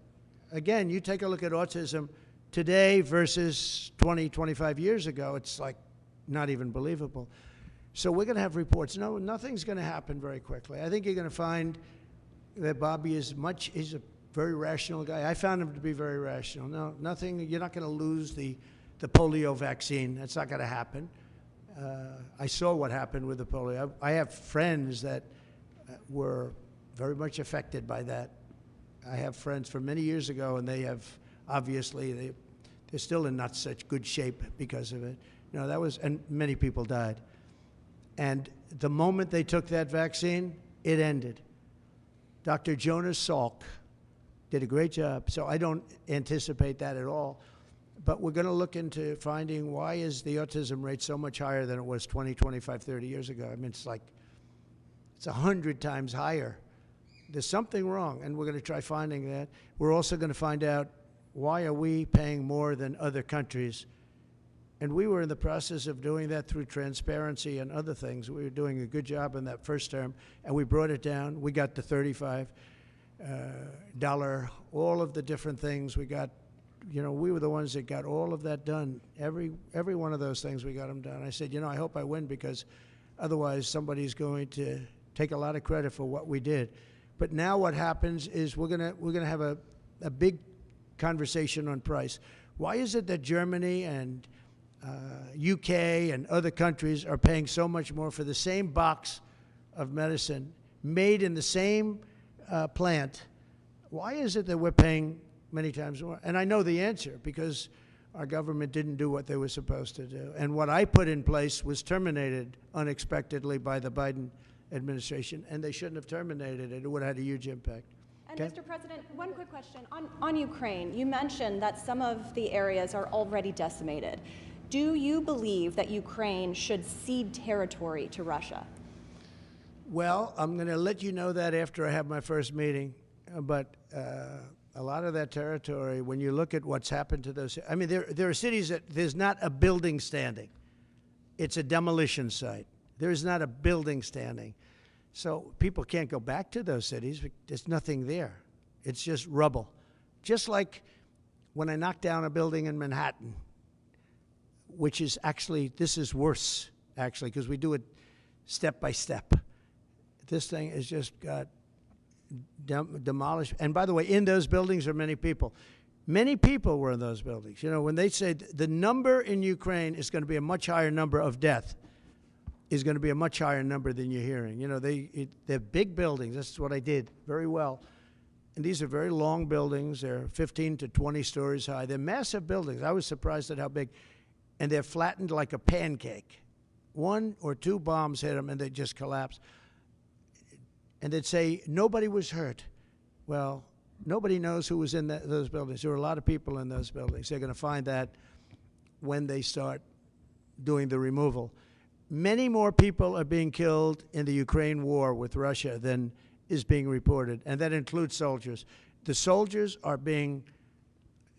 Again, you take a look at autism today versus 20, 25 years ago. It's like not even believable. So we're going to have reports. No, nothing's going to happen very quickly. I think you're going to find that Bobby is he's a very rational guy. I found him to be very rational. No, nothing, you're not going to lose the polio vaccine. That's not going to happen. I saw what happened with the polio. I have friends that were very much affected by that. I have friends from many years ago, and they have, obviously, they're still in not such good shape because of it. You know, and many people died. And the moment they took that vaccine, it ended. Dr. Jonas Salk did a great job, so I don't anticipate that at all. But we're going to look into finding why is the autism rate so much higher than it was 20, 25, 30 years ago. I mean, it's 100 times higher. There's something wrong, and we're going to try finding that. We're also going to find out why are we paying more than other countries. And we were in the process of doing that through transparency and other things. We were doing a good job in that first term, and we brought it down. We got the $35, all of the different things. We got, you know, we were the ones that got all of that done. Every one of those things, we got them done. I said, you know, I hope I win, because otherwise somebody's going to take a lot of credit for what we did. But now what happens is we're gonna have a big conversation on price. Why is it that Germany and UK and other countries are paying so much more for the same box of medicine made in the same plant? Why is it that we're paying many times more? And I know the answer, because our government didn't do what they were supposed to do. And what I put in place was terminated unexpectedly by the Biden administration, and they shouldn't have terminated it. It would have had a huge impact. And Okay? Mr. President, one quick question. On Ukraine, you mentioned that some of the areas are already decimated. Do you believe that Ukraine should cede territory to Russia? Well, I'm going to let you know that after I have my first meeting. But a lot of that territory, when you look at what's happened to those, I mean, there are cities that there's not a building standing. It's a demolition site. There's not a building standing. So people can't go back to those cities. There's nothing there. It's just rubble. Just like when I knocked down a building in Manhattan, which is actually, this is worse, actually, because we do it step by step. This thing has just got demolished. And by the way, in those buildings are many people. Many people were in those buildings. You know, when they say the number in Ukraine is going to be a much higher number of death, is going to be a much higher number than you're hearing. You know, they're big buildings. That's what I did very well. And these are very long buildings. They're 15 to 20 stories high. They're massive buildings. I was surprised at how big. And they're flattened like a pancake. 1 or 2 bombs hit them, and they just collapse. And they'd say, nobody was hurt. Well, nobody knows who was in those buildings. There were a lot of people in those buildings. They're going to find that when they start doing the removal. Many more people are being killed in the Ukraine war with Russia than is being reported, and that includes soldiers. The soldiers are being,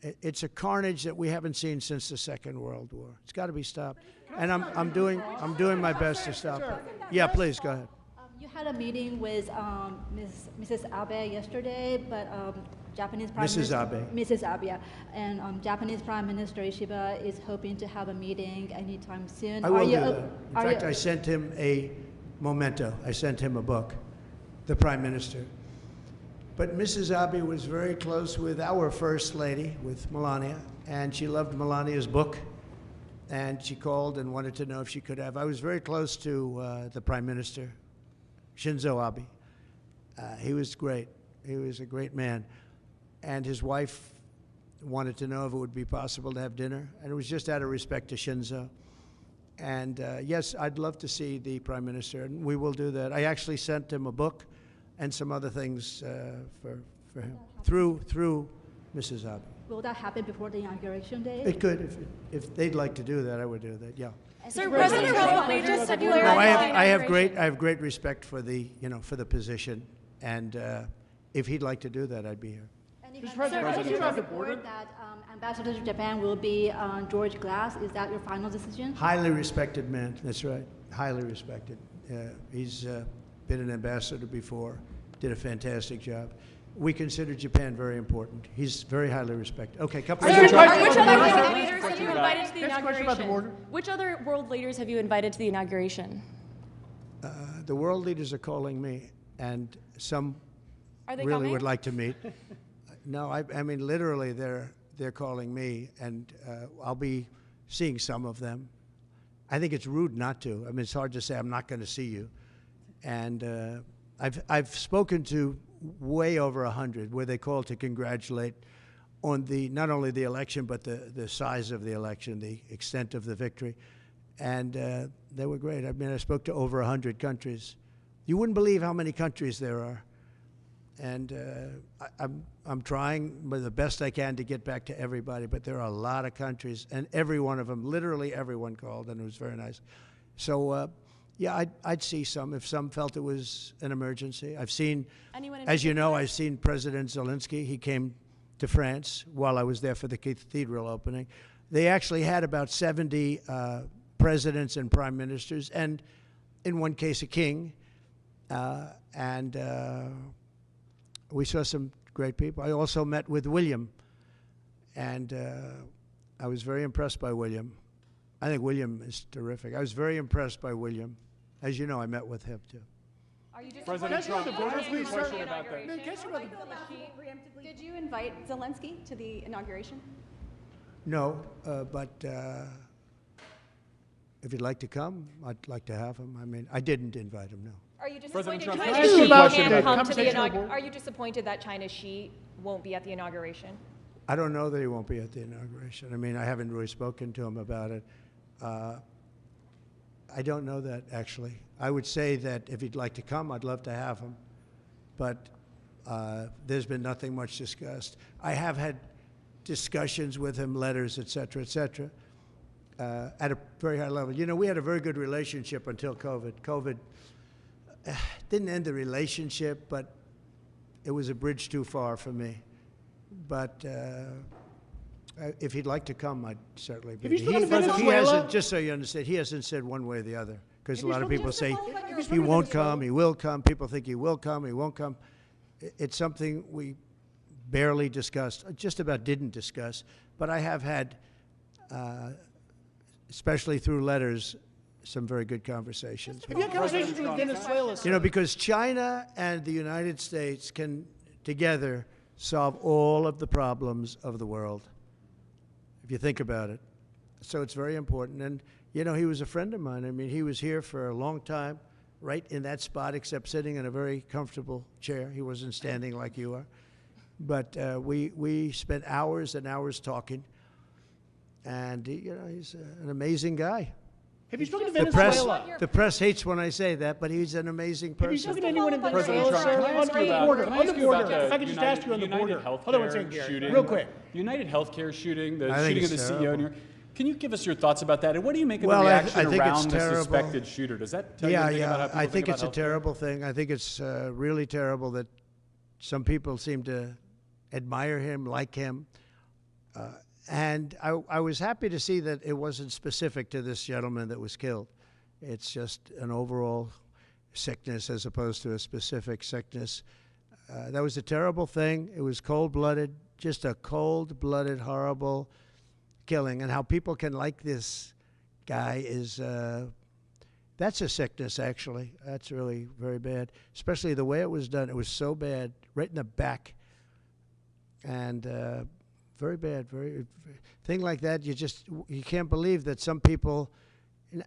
it's a carnage that we haven't seen since the Second World War. It's got to be stopped. And I'm doing my best to stop it. Yeah, please, go ahead. You had a meeting with Mrs. Abe yesterday, but Japanese Prime Minister... Mrs. Abe, yeah. And Japanese Prime Minister Ishiba is hoping to have a meeting anytime soon. I will do that. In fact, I sent him a memento. I sent him a book, the Prime Minister. But Mrs. Abe was very close with our First Lady, with Melania, and she loved Melania's book. And she called and wanted to know if she could have... I was very close to the Prime Minister, Shinzo Abe. He was great. He was a great man. And his wife wanted to know if it would be possible to have dinner. And it was just out of respect to Shinzo. And yes, I'd love to see the Prime Minister, and we will do that. I actually sent him a book and some other things for him through Mrs. Abe. Will that happen before the inauguration day? It could. If they'd like to do that, I would do that, yeah. Sir, President Trump, just have you No, I have great respect for the, for the position, and if he'd like to do that, I'd be here. Mr. President, you have reported that Ambassador to Japan will be George Glass. Is that your final decision? Highly respected man. That's right. Highly respected. He's been an ambassador before. Did a fantastic job. We consider Japan very important. He's very highly respected. Okay, couple of Which other world leaders have you invited to the Next question about the border. inauguration? Which other world leaders have you invited to the inauguration? The world leaders are calling me, and some Are they really coming? would like to meet. No, I mean, literally, they're calling me, and I'll be seeing some of them. I think it's rude not to. I mean, it's hard to say I'm not going to see you. And I've spoken to way over 100 where they called to congratulate on not only the election, but the size of the election, the extent of the victory. And they were great. I mean, I spoke to over 100 countries. You wouldn't believe how many countries there are. And I'm trying the best I can to get back to everybody, but there are a lot of countries, and every one of them, literally everyone called, and it was very nice. So, yeah, I'd see some if some felt it was an emergency. I've seen, as you know, I've seen President Zelensky. He came to France while I was there for the cathedral opening. They actually had about 70 presidents and prime ministers, and in one case, a king. We saw some great people. I also met with William, and I was very impressed by William. I think William is terrific. I was very impressed by William. As you know, I met with him, too. Are you President Trump, the border, ask you a please, sir. question about that. No, can I ask you about the Did you invite Zelensky to the inauguration? No, but if you'd like to come, I'd like to have him. I mean, I didn't invite him, no. Are you President disappointed Trump, China can I ask you a Xi question can't about come the to the conversation on board? Are you disappointed that China Xi won't be at the inauguration? I don't know that he won't be at the inauguration. I mean, I haven't really spoken to him about it. I don't know that, actually. I would say that if he'd like to come, I'd love to have him. But there's been nothing much discussed. I have had discussions with him, letters, et cetera, at a very high level. You know, we had a very good relationship until COVID. COVID didn't end the relationship, but it was a bridge too far for me. But if he'd like to come, I'd certainly be. Have you spoken to Venezuela? Just so you understand, he hasn't said one way or the other. Because a lot of people say Have you he spoken to won't Venezuela? come, he will come. People think he will come, he won't come. It's something we barely discussed, just about didn't discuss. But I have had, especially through letters, some very good conversations. Have you had conversations with Venezuela, sir? You know, because China and the United States can together solve all of the problems of the world, if you think about it. So it's very important. And, you know, he was a friend of mine. I mean, he was here for a long time, right in that spot, except sitting in a very comfortable chair. He wasn't standing like you are. But we spent hours and hours talking. And, you know, he's an amazing guy. Have you spoken to The press, Venezuela? the press hates when I say that, but he's an amazing Have you person. spoken to anyone in President Venezuela, Trump, sir? can I ask On you the about, border, can I on the ask you about border. If I could just ask you on the United border. Hold on one Healthcare second, Gary. shooting, Real quick. the United Healthcare shooting, the I think shooting of the it's CEO. terrible. Can you give us your thoughts about that? And what do you make of Well, the I reaction think it's around the terrible. suspected shooter? Does that tell you anything about how people I think it's a about healthcare? terrible thing. I think it's really terrible that some people seem to admire him, like him. And I was happy to see that it wasn't specific to this gentleman that was killed. It's just an overall sickness as opposed to a specific sickness. That was a terrible thing. It was cold-blooded, just a cold-blooded, horrible killing. And how people can like this guy is, that's a sickness, actually. That's really very bad, especially the way it was done. It was so bad, right in the back. And very bad, thing like that, you can't believe that some people,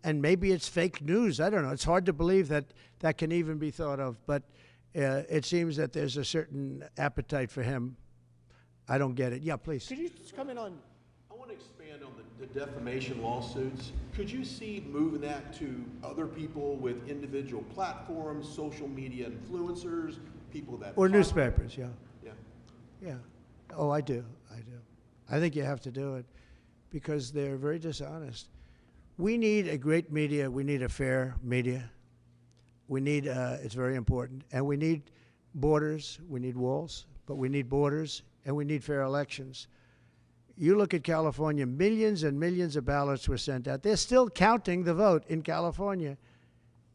and maybe it's fake news, I don't know. It's hard to believe that that can even be thought of, but it seems that there's a certain appetite for him. I don't get it. Yeah, please. Could you just comment on? I want to expand on the defamation lawsuits. Could you see moving that to other people with individual platforms, social media influencers, people that... Or newspapers, yeah. Yeah. Yeah. Oh, I do. I think you have to do it because they're very dishonest. We need a great media. We need a fair media. We need, it's very important. And we need borders. We need walls, but we need borders, and we need fair elections. You look at California, millions and millions of ballots were sent out. They're still counting the vote in California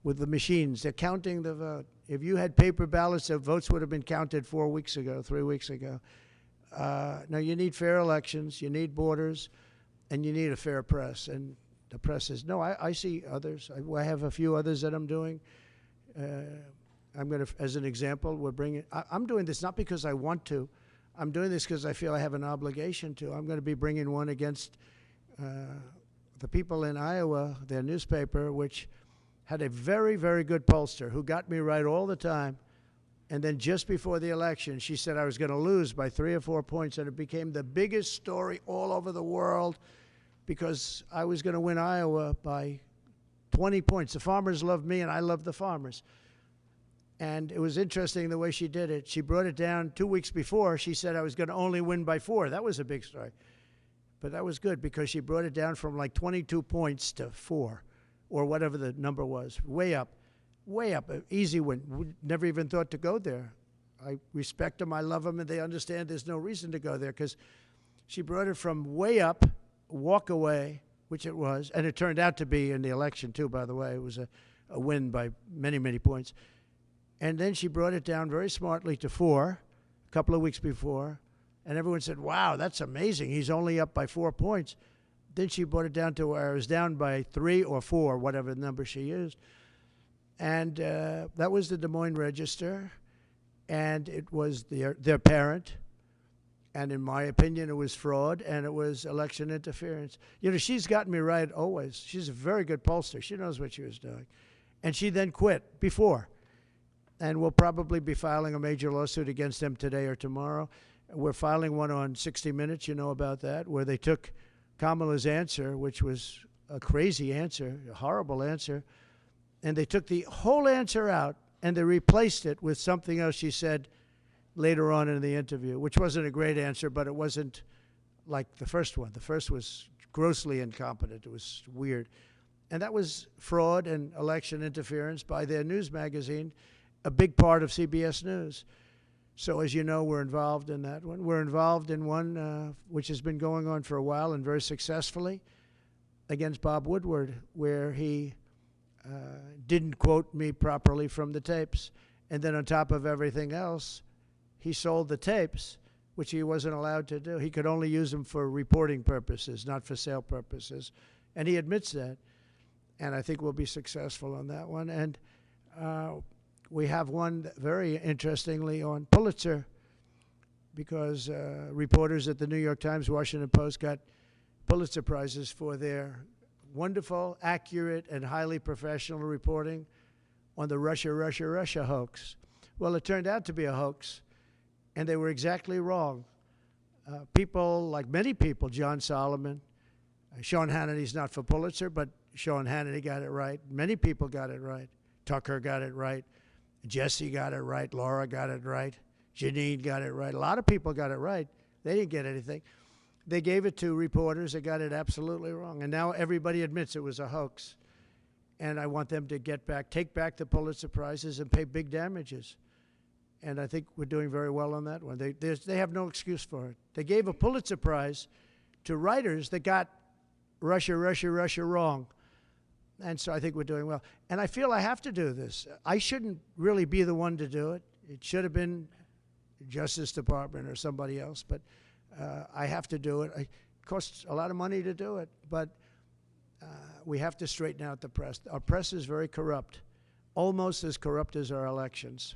with the machines. They're counting the vote. If you had paper ballots, the votes would have been counted 4 weeks ago, 3 weeks ago. Now, you need fair elections, you need borders, and you need a fair press. And the press is, no, I see others. I have a few others that I'm doing. I'm going to, as an example, we're bringing, I'm doing this not because I want to. I'm doing this because I feel I have an obligation to. I'm going to be bringing one against the people in Iowa, their newspaper, which had a very, very good pollster who got me right all the time. And then just before the election, she said I was going to lose by 3 or 4 points, and it became the biggest story all over the world because I was going to win Iowa by 20 points. The farmers loved me, and I loved the farmers. And it was interesting the way she did it. She brought it down 2 weeks before. She said I was going to only win by 4. That was a big story. But that was good because she brought it down from like 22 points to 4 or whatever the number was, way up, easy win. Never even thought to go there. I respect them, I love them, and they understand there's no reason to go there because she brought it from way up, walk away, which it was, and it turned out to be in the election too, by the way. It was a win by many, many points. And then she brought it down very smartly to 4 a couple of weeks before, and everyone said, wow, that's amazing. He's only up by 4 points. Then she brought it down to where I was down by 3 or 4, whatever number she used. And that was the Des Moines Register, and it was their parent. And in my opinion, it was fraud, and it was election interference. You know, she's gotten me right always. She's a very good pollster. She knows what she was doing. And she then quit before. And we'll probably be filing a major lawsuit against them today or tomorrow. We're filing one on 60 Minutes, you know about that, where they took Kamala's answer, which was a crazy answer, a horrible answer, and they took the whole answer out and they replaced it with something else she said later on in the interview, which wasn't a great answer, but it wasn't like the first one. The first was grossly incompetent. It was weird. And that was fraud and election interference by their news magazine, a big part of CBS News. So as you know, we're involved in that one. We're involved in one which has been going on for a while and very successfully against Bob Woodward, where he didn't quote me properly from the tapes. And then on top of everything else, he sold the tapes, which he wasn't allowed to do. He could only use them for reporting purposes, not for sale purposes. And he admits that. And I think we'll be successful on that one. And we have one very interestingly on Pulitzer because reporters at the New York Times, Washington Post got Pulitzer Prizes for their wonderful, accurate, and highly professional reporting on the Russia hoax. Well, it turned out to be a hoax, and they were exactly wrong. People, like many people, John Solomon, Sean Hannity's not for Pulitzer, but Sean Hannity got it right. Many people got it right. Tucker got it right. Jesse got it right. Laura got it right. Janine got it right. A lot of people got it right. They didn't get anything. They gave it to reporters that got it absolutely wrong. And now everybody admits it was a hoax. And I want them to take back the Pulitzer Prizes and pay big damages. And I think we're doing very well on that one. They have no excuse for it. They gave a Pulitzer Prize to writers that got Russia wrong. And so I think we're doing well. And I feel I have to do this. I shouldn't really be the one to do it. It should have been Justice Department or somebody else, but I have to do it. It costs a lot of money to do it, but we have to straighten out the press. Our press is very corrupt, almost as corrupt as our elections.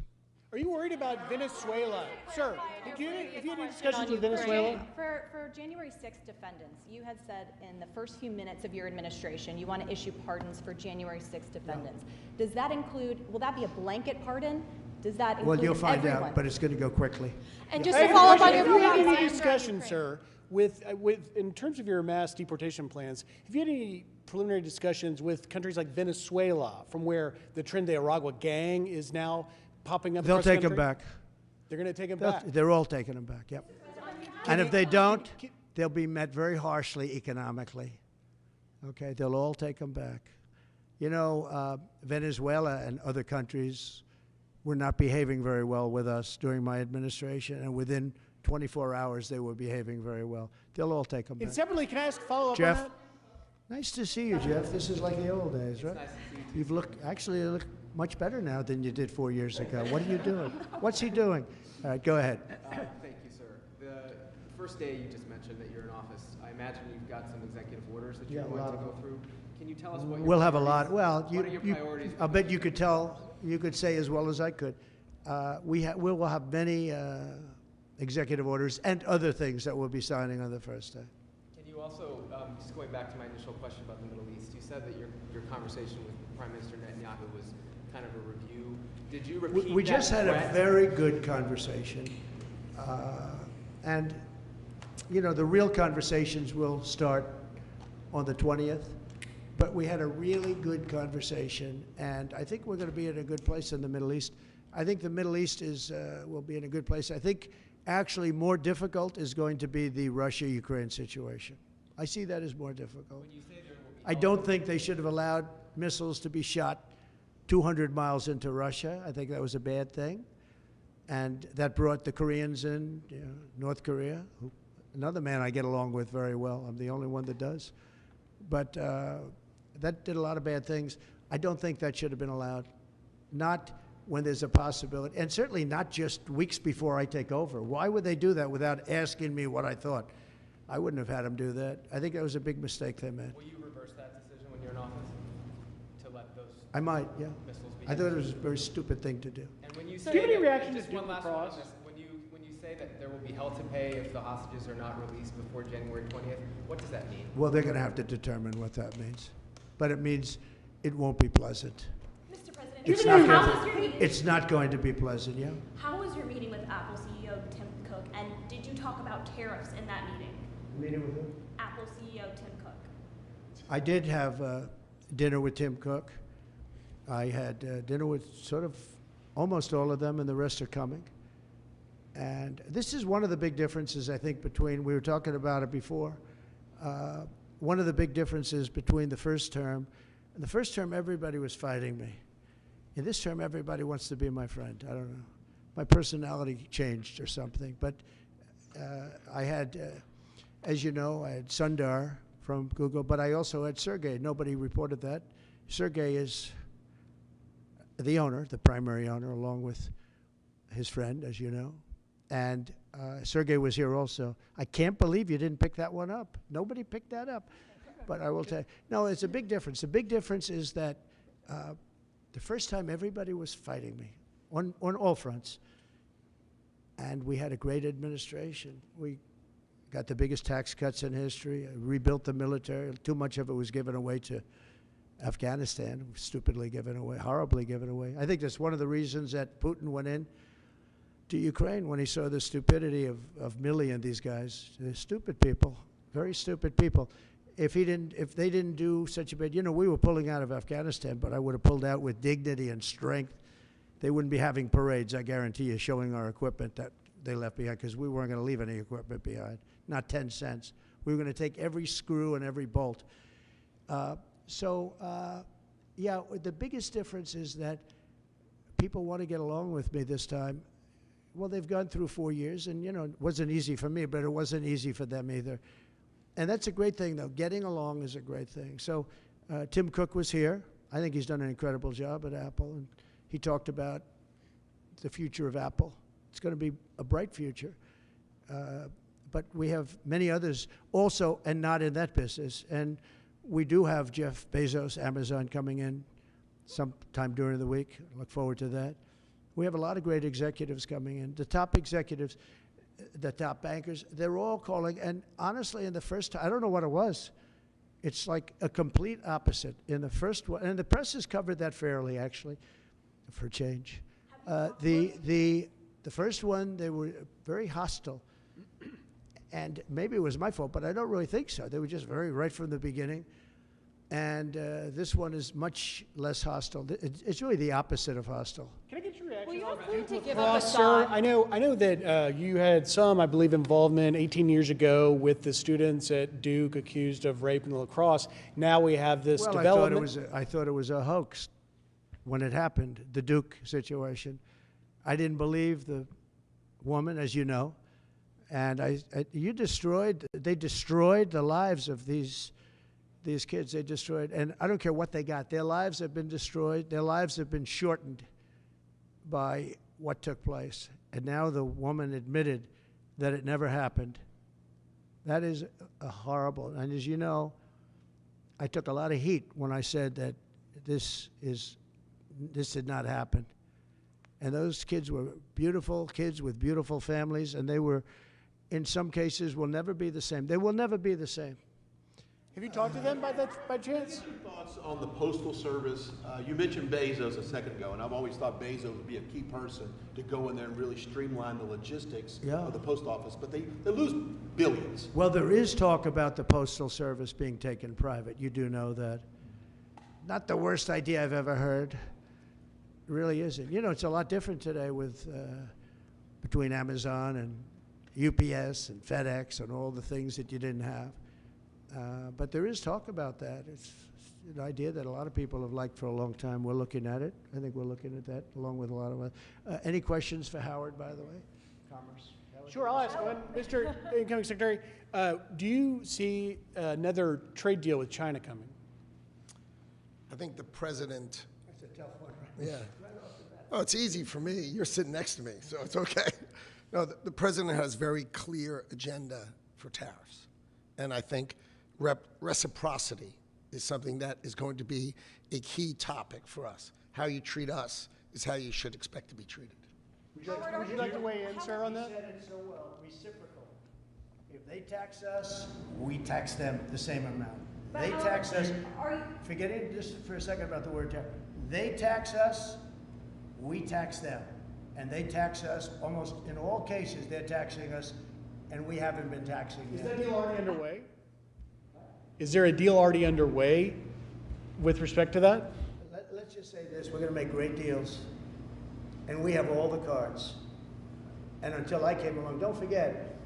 Are you worried about Venezuela? Sir, have you had any discussions with Venezuela? For January 6th defendants, you had said in the first few minutes of your administration you want to issue pardons for January 6th defendants. No. Does that include, will that be a blanket pardon? Does that include Well, you'll find everyone? out, but it's going to go quickly. And just to follow up on your Have you had point, any discussion, sir, with in terms of your mass deportation plans, have you had any preliminary discussions with countries like Venezuela, from where the Tren de Aragua gang is now popping up? They'll take them back. They're going to take them back? They're all taking them back, yep. And if they don't, they'll be met very harshly economically. Okay, they'll all take them back. You know, Venezuela and other countries were not behaving very well with us during my administration, and within 24 hours they were behaving very well. They'll all take them back. And separately, can I ask a follow-up Jeff, on that? nice to see you, Jeff. This is like the old days, right? Nice to see you. You look much better now than you did 4 years ago. What are you doing? What's he doing? All right, go ahead. Thank you, sir. The first day you just mentioned that you're in office, I imagine you've got some executive orders that you're Yeah, a going lot to of go through. Can you tell us what your We'll have a lot, priorities- well, what are your priorities? I'll bet you could tell, you could say as well as I could. We will have many executive orders and other things that we'll be signing on the first day. Can you also, just going back to my initial question about the Middle East, you said that your conversation with Prime Minister Netanyahu was kind of a review. Did you repeat We that just had a threat? very good conversation. And, you know, the real conversations will start on the 20th. But we had a really good conversation, and I think we're going to be in a good place in the Middle East. I think the Middle East will be in a good place. I think actually more difficult is going to be the Russia-Ukraine situation. I see that as more difficult. When you say there will be I don't think they should have allowed missiles to be shot 200 miles into Russia. I think that was a bad thing. And that brought the Koreans in, you know, North Korea, another man I get along with very well. I'm the only one that does. But that did a lot of bad things. I don't think that should have been allowed. Not when there's a possibility, and certainly not just weeks before I take over. Why would they do that without asking me what I thought? I wouldn't have had them do that. I think that was a big mistake they made. Will you reverse that decision when you're in office to let those I might, yeah. missiles be I thought it used? was a very stupid thing to do. And when you Do say you have any that- reaction just to one Duke last one on Lacrosse? this. When you say that there will be hell to pay if the hostages are not released before January 20th, what does that mean? Well, they're going to have to determine what that means. But it means it won't be pleasant. Mr. President, It's how not, was your going meeting? to, it's not going to be pleasant, yeah? How was your meeting with Apple CEO Tim Cook, and did you talk about tariffs in that meeting? Meeting with who? Apple CEO Tim Cook. I did have dinner with Tim Cook. I had dinner with sort of almost all of them, and the rest are coming. And this is one of the big differences, I think, between, we were talking about it before, one of the big differences between the first term. In the first term, everybody was fighting me. In this term, everybody wants to be my friend. I don't know. My personality changed or something. But I had, as you know, I had Sundar from Google, but I also had Sergey. Nobody reported that. Sergey is the owner, the primary owner, along with his friend, as you know. And Sergey was here also. I can't believe you didn't pick that one up. Nobody picked that up. But I will tell you, no, it's a big difference. The big difference is that the first time everybody was fighting me on all fronts. And we had a great administration. We got the biggest tax cuts in history, rebuilt the military. Too much of it was given away to Afghanistan, stupidly given away, horribly given away. I think that's one of the reasons that Putin went in to Ukraine when he saw the stupidity of Milley and these guys. They're stupid people, very stupid people. If they didn't do such a bad, you know, we were pulling out of Afghanistan, but I would have pulled out with dignity and strength. They wouldn't be having parades, I guarantee you, showing our equipment that they left behind, because we weren't going to leave any equipment behind, not 10 cents. We were going to take every screw and every bolt. Yeah, the biggest difference is that people want to get along with me this time. Well, they've gone through 4 years, and, you know, it wasn't easy for me, but it wasn't easy for them either. And that's a great thing, though. Getting along is a great thing. So Tim Cook was here. I think he's done an incredible job at Apple, and he talked about the future of Apple. It's going to be a bright future. But we have many others also, and not in that business. And we do have Jeff Bezos, Amazon, coming in sometime during the week. I look forward to that. We have a lot of great executives coming in. The top executives, the top bankers, they're all calling. And honestly, in the first time, I don't know what it was. It's like a complete opposite. In the first one, and the press has covered that fairly, actually, for change. The first one, they were very hostile. And maybe it was my fault, but I don't really think so. They were just very right from the beginning. And this one is much less hostile. It's really the opposite of hostile. Can I get your reaction? Well, you on don't need to Duke give Lacrosse, up a sir? shot. I know that you had some, I believe, involvement 18 years ago with the students at Duke accused of rape in the lacrosse. Now we have this development. I thought it was a hoax when it happened, the Duke situation. I didn't believe the woman, as you know. And they destroyed the lives of these kids. They destroyed, and I don't care what they got. Their lives have been destroyed. Their lives have been shortened by what took place. And now the woman admitted that it never happened. That is a horrible, and as you know, I took a lot of heat when I said that this did not happen. And those kids were beautiful kids with beautiful families, and they were, in some cases, will never be the same. They will never be the same. Have you talked to them by chance? Your thoughts on the Postal Service? You mentioned Bezos a second ago, and I've always thought Bezos would be a key person to go in there and really streamline the logistics of the post office, but they lose billions. Well, there is talk about the Postal Service being taken private. You do know that. Not the worst idea I've ever heard. It really isn't. You know, it's a lot different today with between Amazon and UPS and FedEx and all the things that you didn't have. But there is talk about that. It's an idea that a lot of people have liked for a long time. We're looking at it. I think we're looking at that along with a lot of other. Any questions for Howard, by the way? Commerce. Sure, I'll ask one. Mr. Incoming Secretary, do you see another trade deal with China coming? I think the president. That's a tough one, right? Yeah. Oh, it's easy for me. You're sitting next to me, so it's okay. No, the president has very clear agenda for tariffs. And I think reciprocity is something that is going to be a key topic for us. How you treat us is how you should expect to be treated. Would you like to weigh in, sir, on that? You said it so well, reciprocal. If they tax us, we tax them the same amount. They tax us, forgetting just for a second about the word tax, they tax us, we tax them. And they tax us, almost in all cases, they're taxing us, and we haven't been taxing them. Is that deal already underway? Is there a deal already underway with respect to that? Let's just say this, we're going to make great deals, and we have all the cards. And until I came along, don't forget,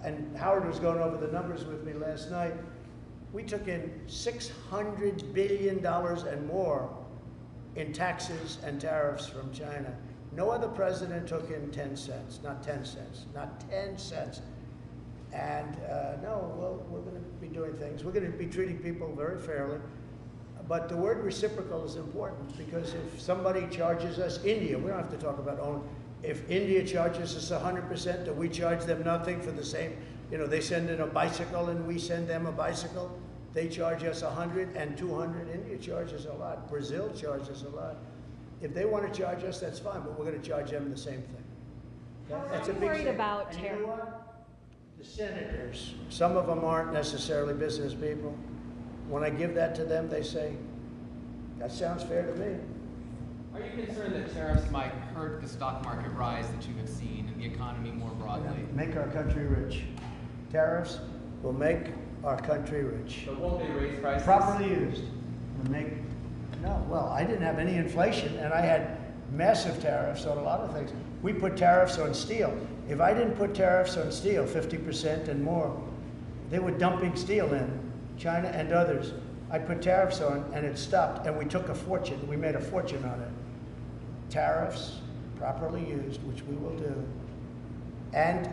and Howard was going over the numbers with me last night, we took in $600 billion and more in taxes and tariffs from China. No other president took in 10 cents, not 10 cents, not 10 cents. And no, we're going to be doing things. We're going to be treating people very fairly. But the word reciprocal is important because if somebody charges us, India, we don't have to talk about own. If India charges us 100%, do we charge them nothing for the same? You know, they send in a bicycle and we send them a bicycle. They charge us 100 and 200. India charges a lot. Brazil charges a lot. If they want to charge us, that's fine, but we're going to charge them the same thing. That's a big worried thing. about And you know what? The senators, some of them aren't necessarily business people. When I give that to them, they say, that sounds fair to me. Are you concerned that tariffs might hurt the stock market rise that you have seen and the economy more broadly? Make our country rich. Tariffs will make our country rich. But won't they raise prices? Properly used. No, well, I didn't have any inflation, and I had massive tariffs on a lot of things. We put tariffs on steel. If I didn't put tariffs on steel, 50% and more, they were dumping steel in, China and others. I put tariffs on, and it stopped, and we took a fortune. We made a fortune on it. Tariffs, properly used, which we will do, and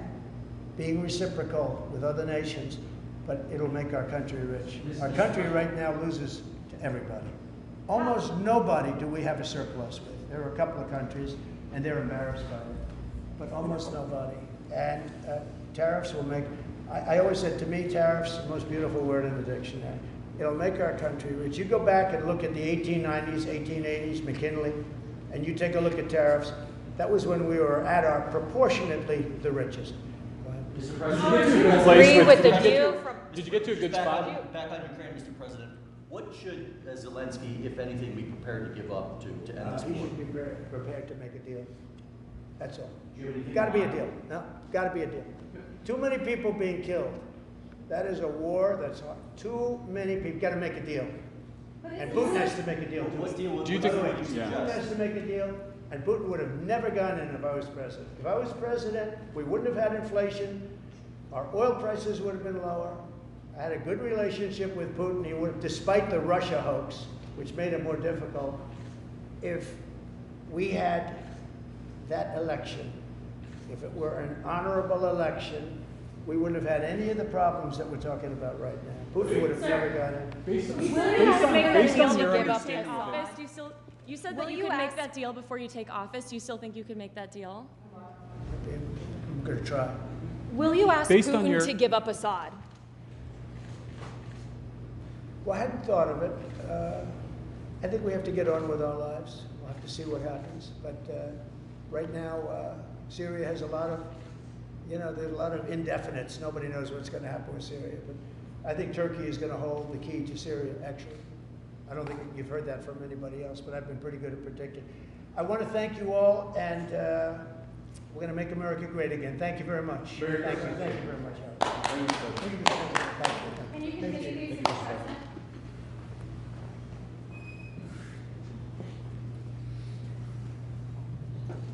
being reciprocal with other nations, but it'll make our country rich. Our country right now loses to everybody. Almost nobody do we have a surplus with. There are a couple of countries, and they're embarrassed by it, but almost nobody. And tariffs will make, I always said, to me, tariffs, the most beautiful word in the dictionary. It'll make our country rich. You go back and look at the 1890s, 1880s, McKinley, and you take a look at tariffs. That was when we were at our proportionately the richest. Mr. President, did you get to a good spot? Back on Ukraine, Mr. President. What should Zelensky, if anything, be prepared to give up to end this war? He should be prepared to make a deal. That's all. Got to be a deal. No, got to be a deal. Too many people being killed. That is a war that's hard. Too many people. Got to make a deal. And Putin has to make a deal too. What deal? Do you think? Putin has to make a deal, and Putin would have never gone in if I was president. If I was president, we wouldn't have had inflation. Our oil prices would have been lower. I had a good relationship with Putin. He would, despite the Russia hoax, which made it more difficult. If we had that election, if it were an honorable election, we wouldn't have had any of the problems that we're talking about right now. Putin would have never got in. Based on your understanding of office, you said that you could make that deal before you take office. Do you still think you could make that deal? I'm going to try. Will you ask Putin to give up Assad? Well, I hadn't thought of it. I think we have to get on with our lives. We'll have to see what happens. But right now, Syria has a lot of, there's a lot of indefinites. Nobody knows what's going to happen with Syria. But I think Turkey is going to hold the key to Syria, actually. I don't think you've heard that from anybody else, but I've been pretty good at predicting. I want to thank you all, and we're going to make America great again. Thank you very much. Thank you very much, Howard.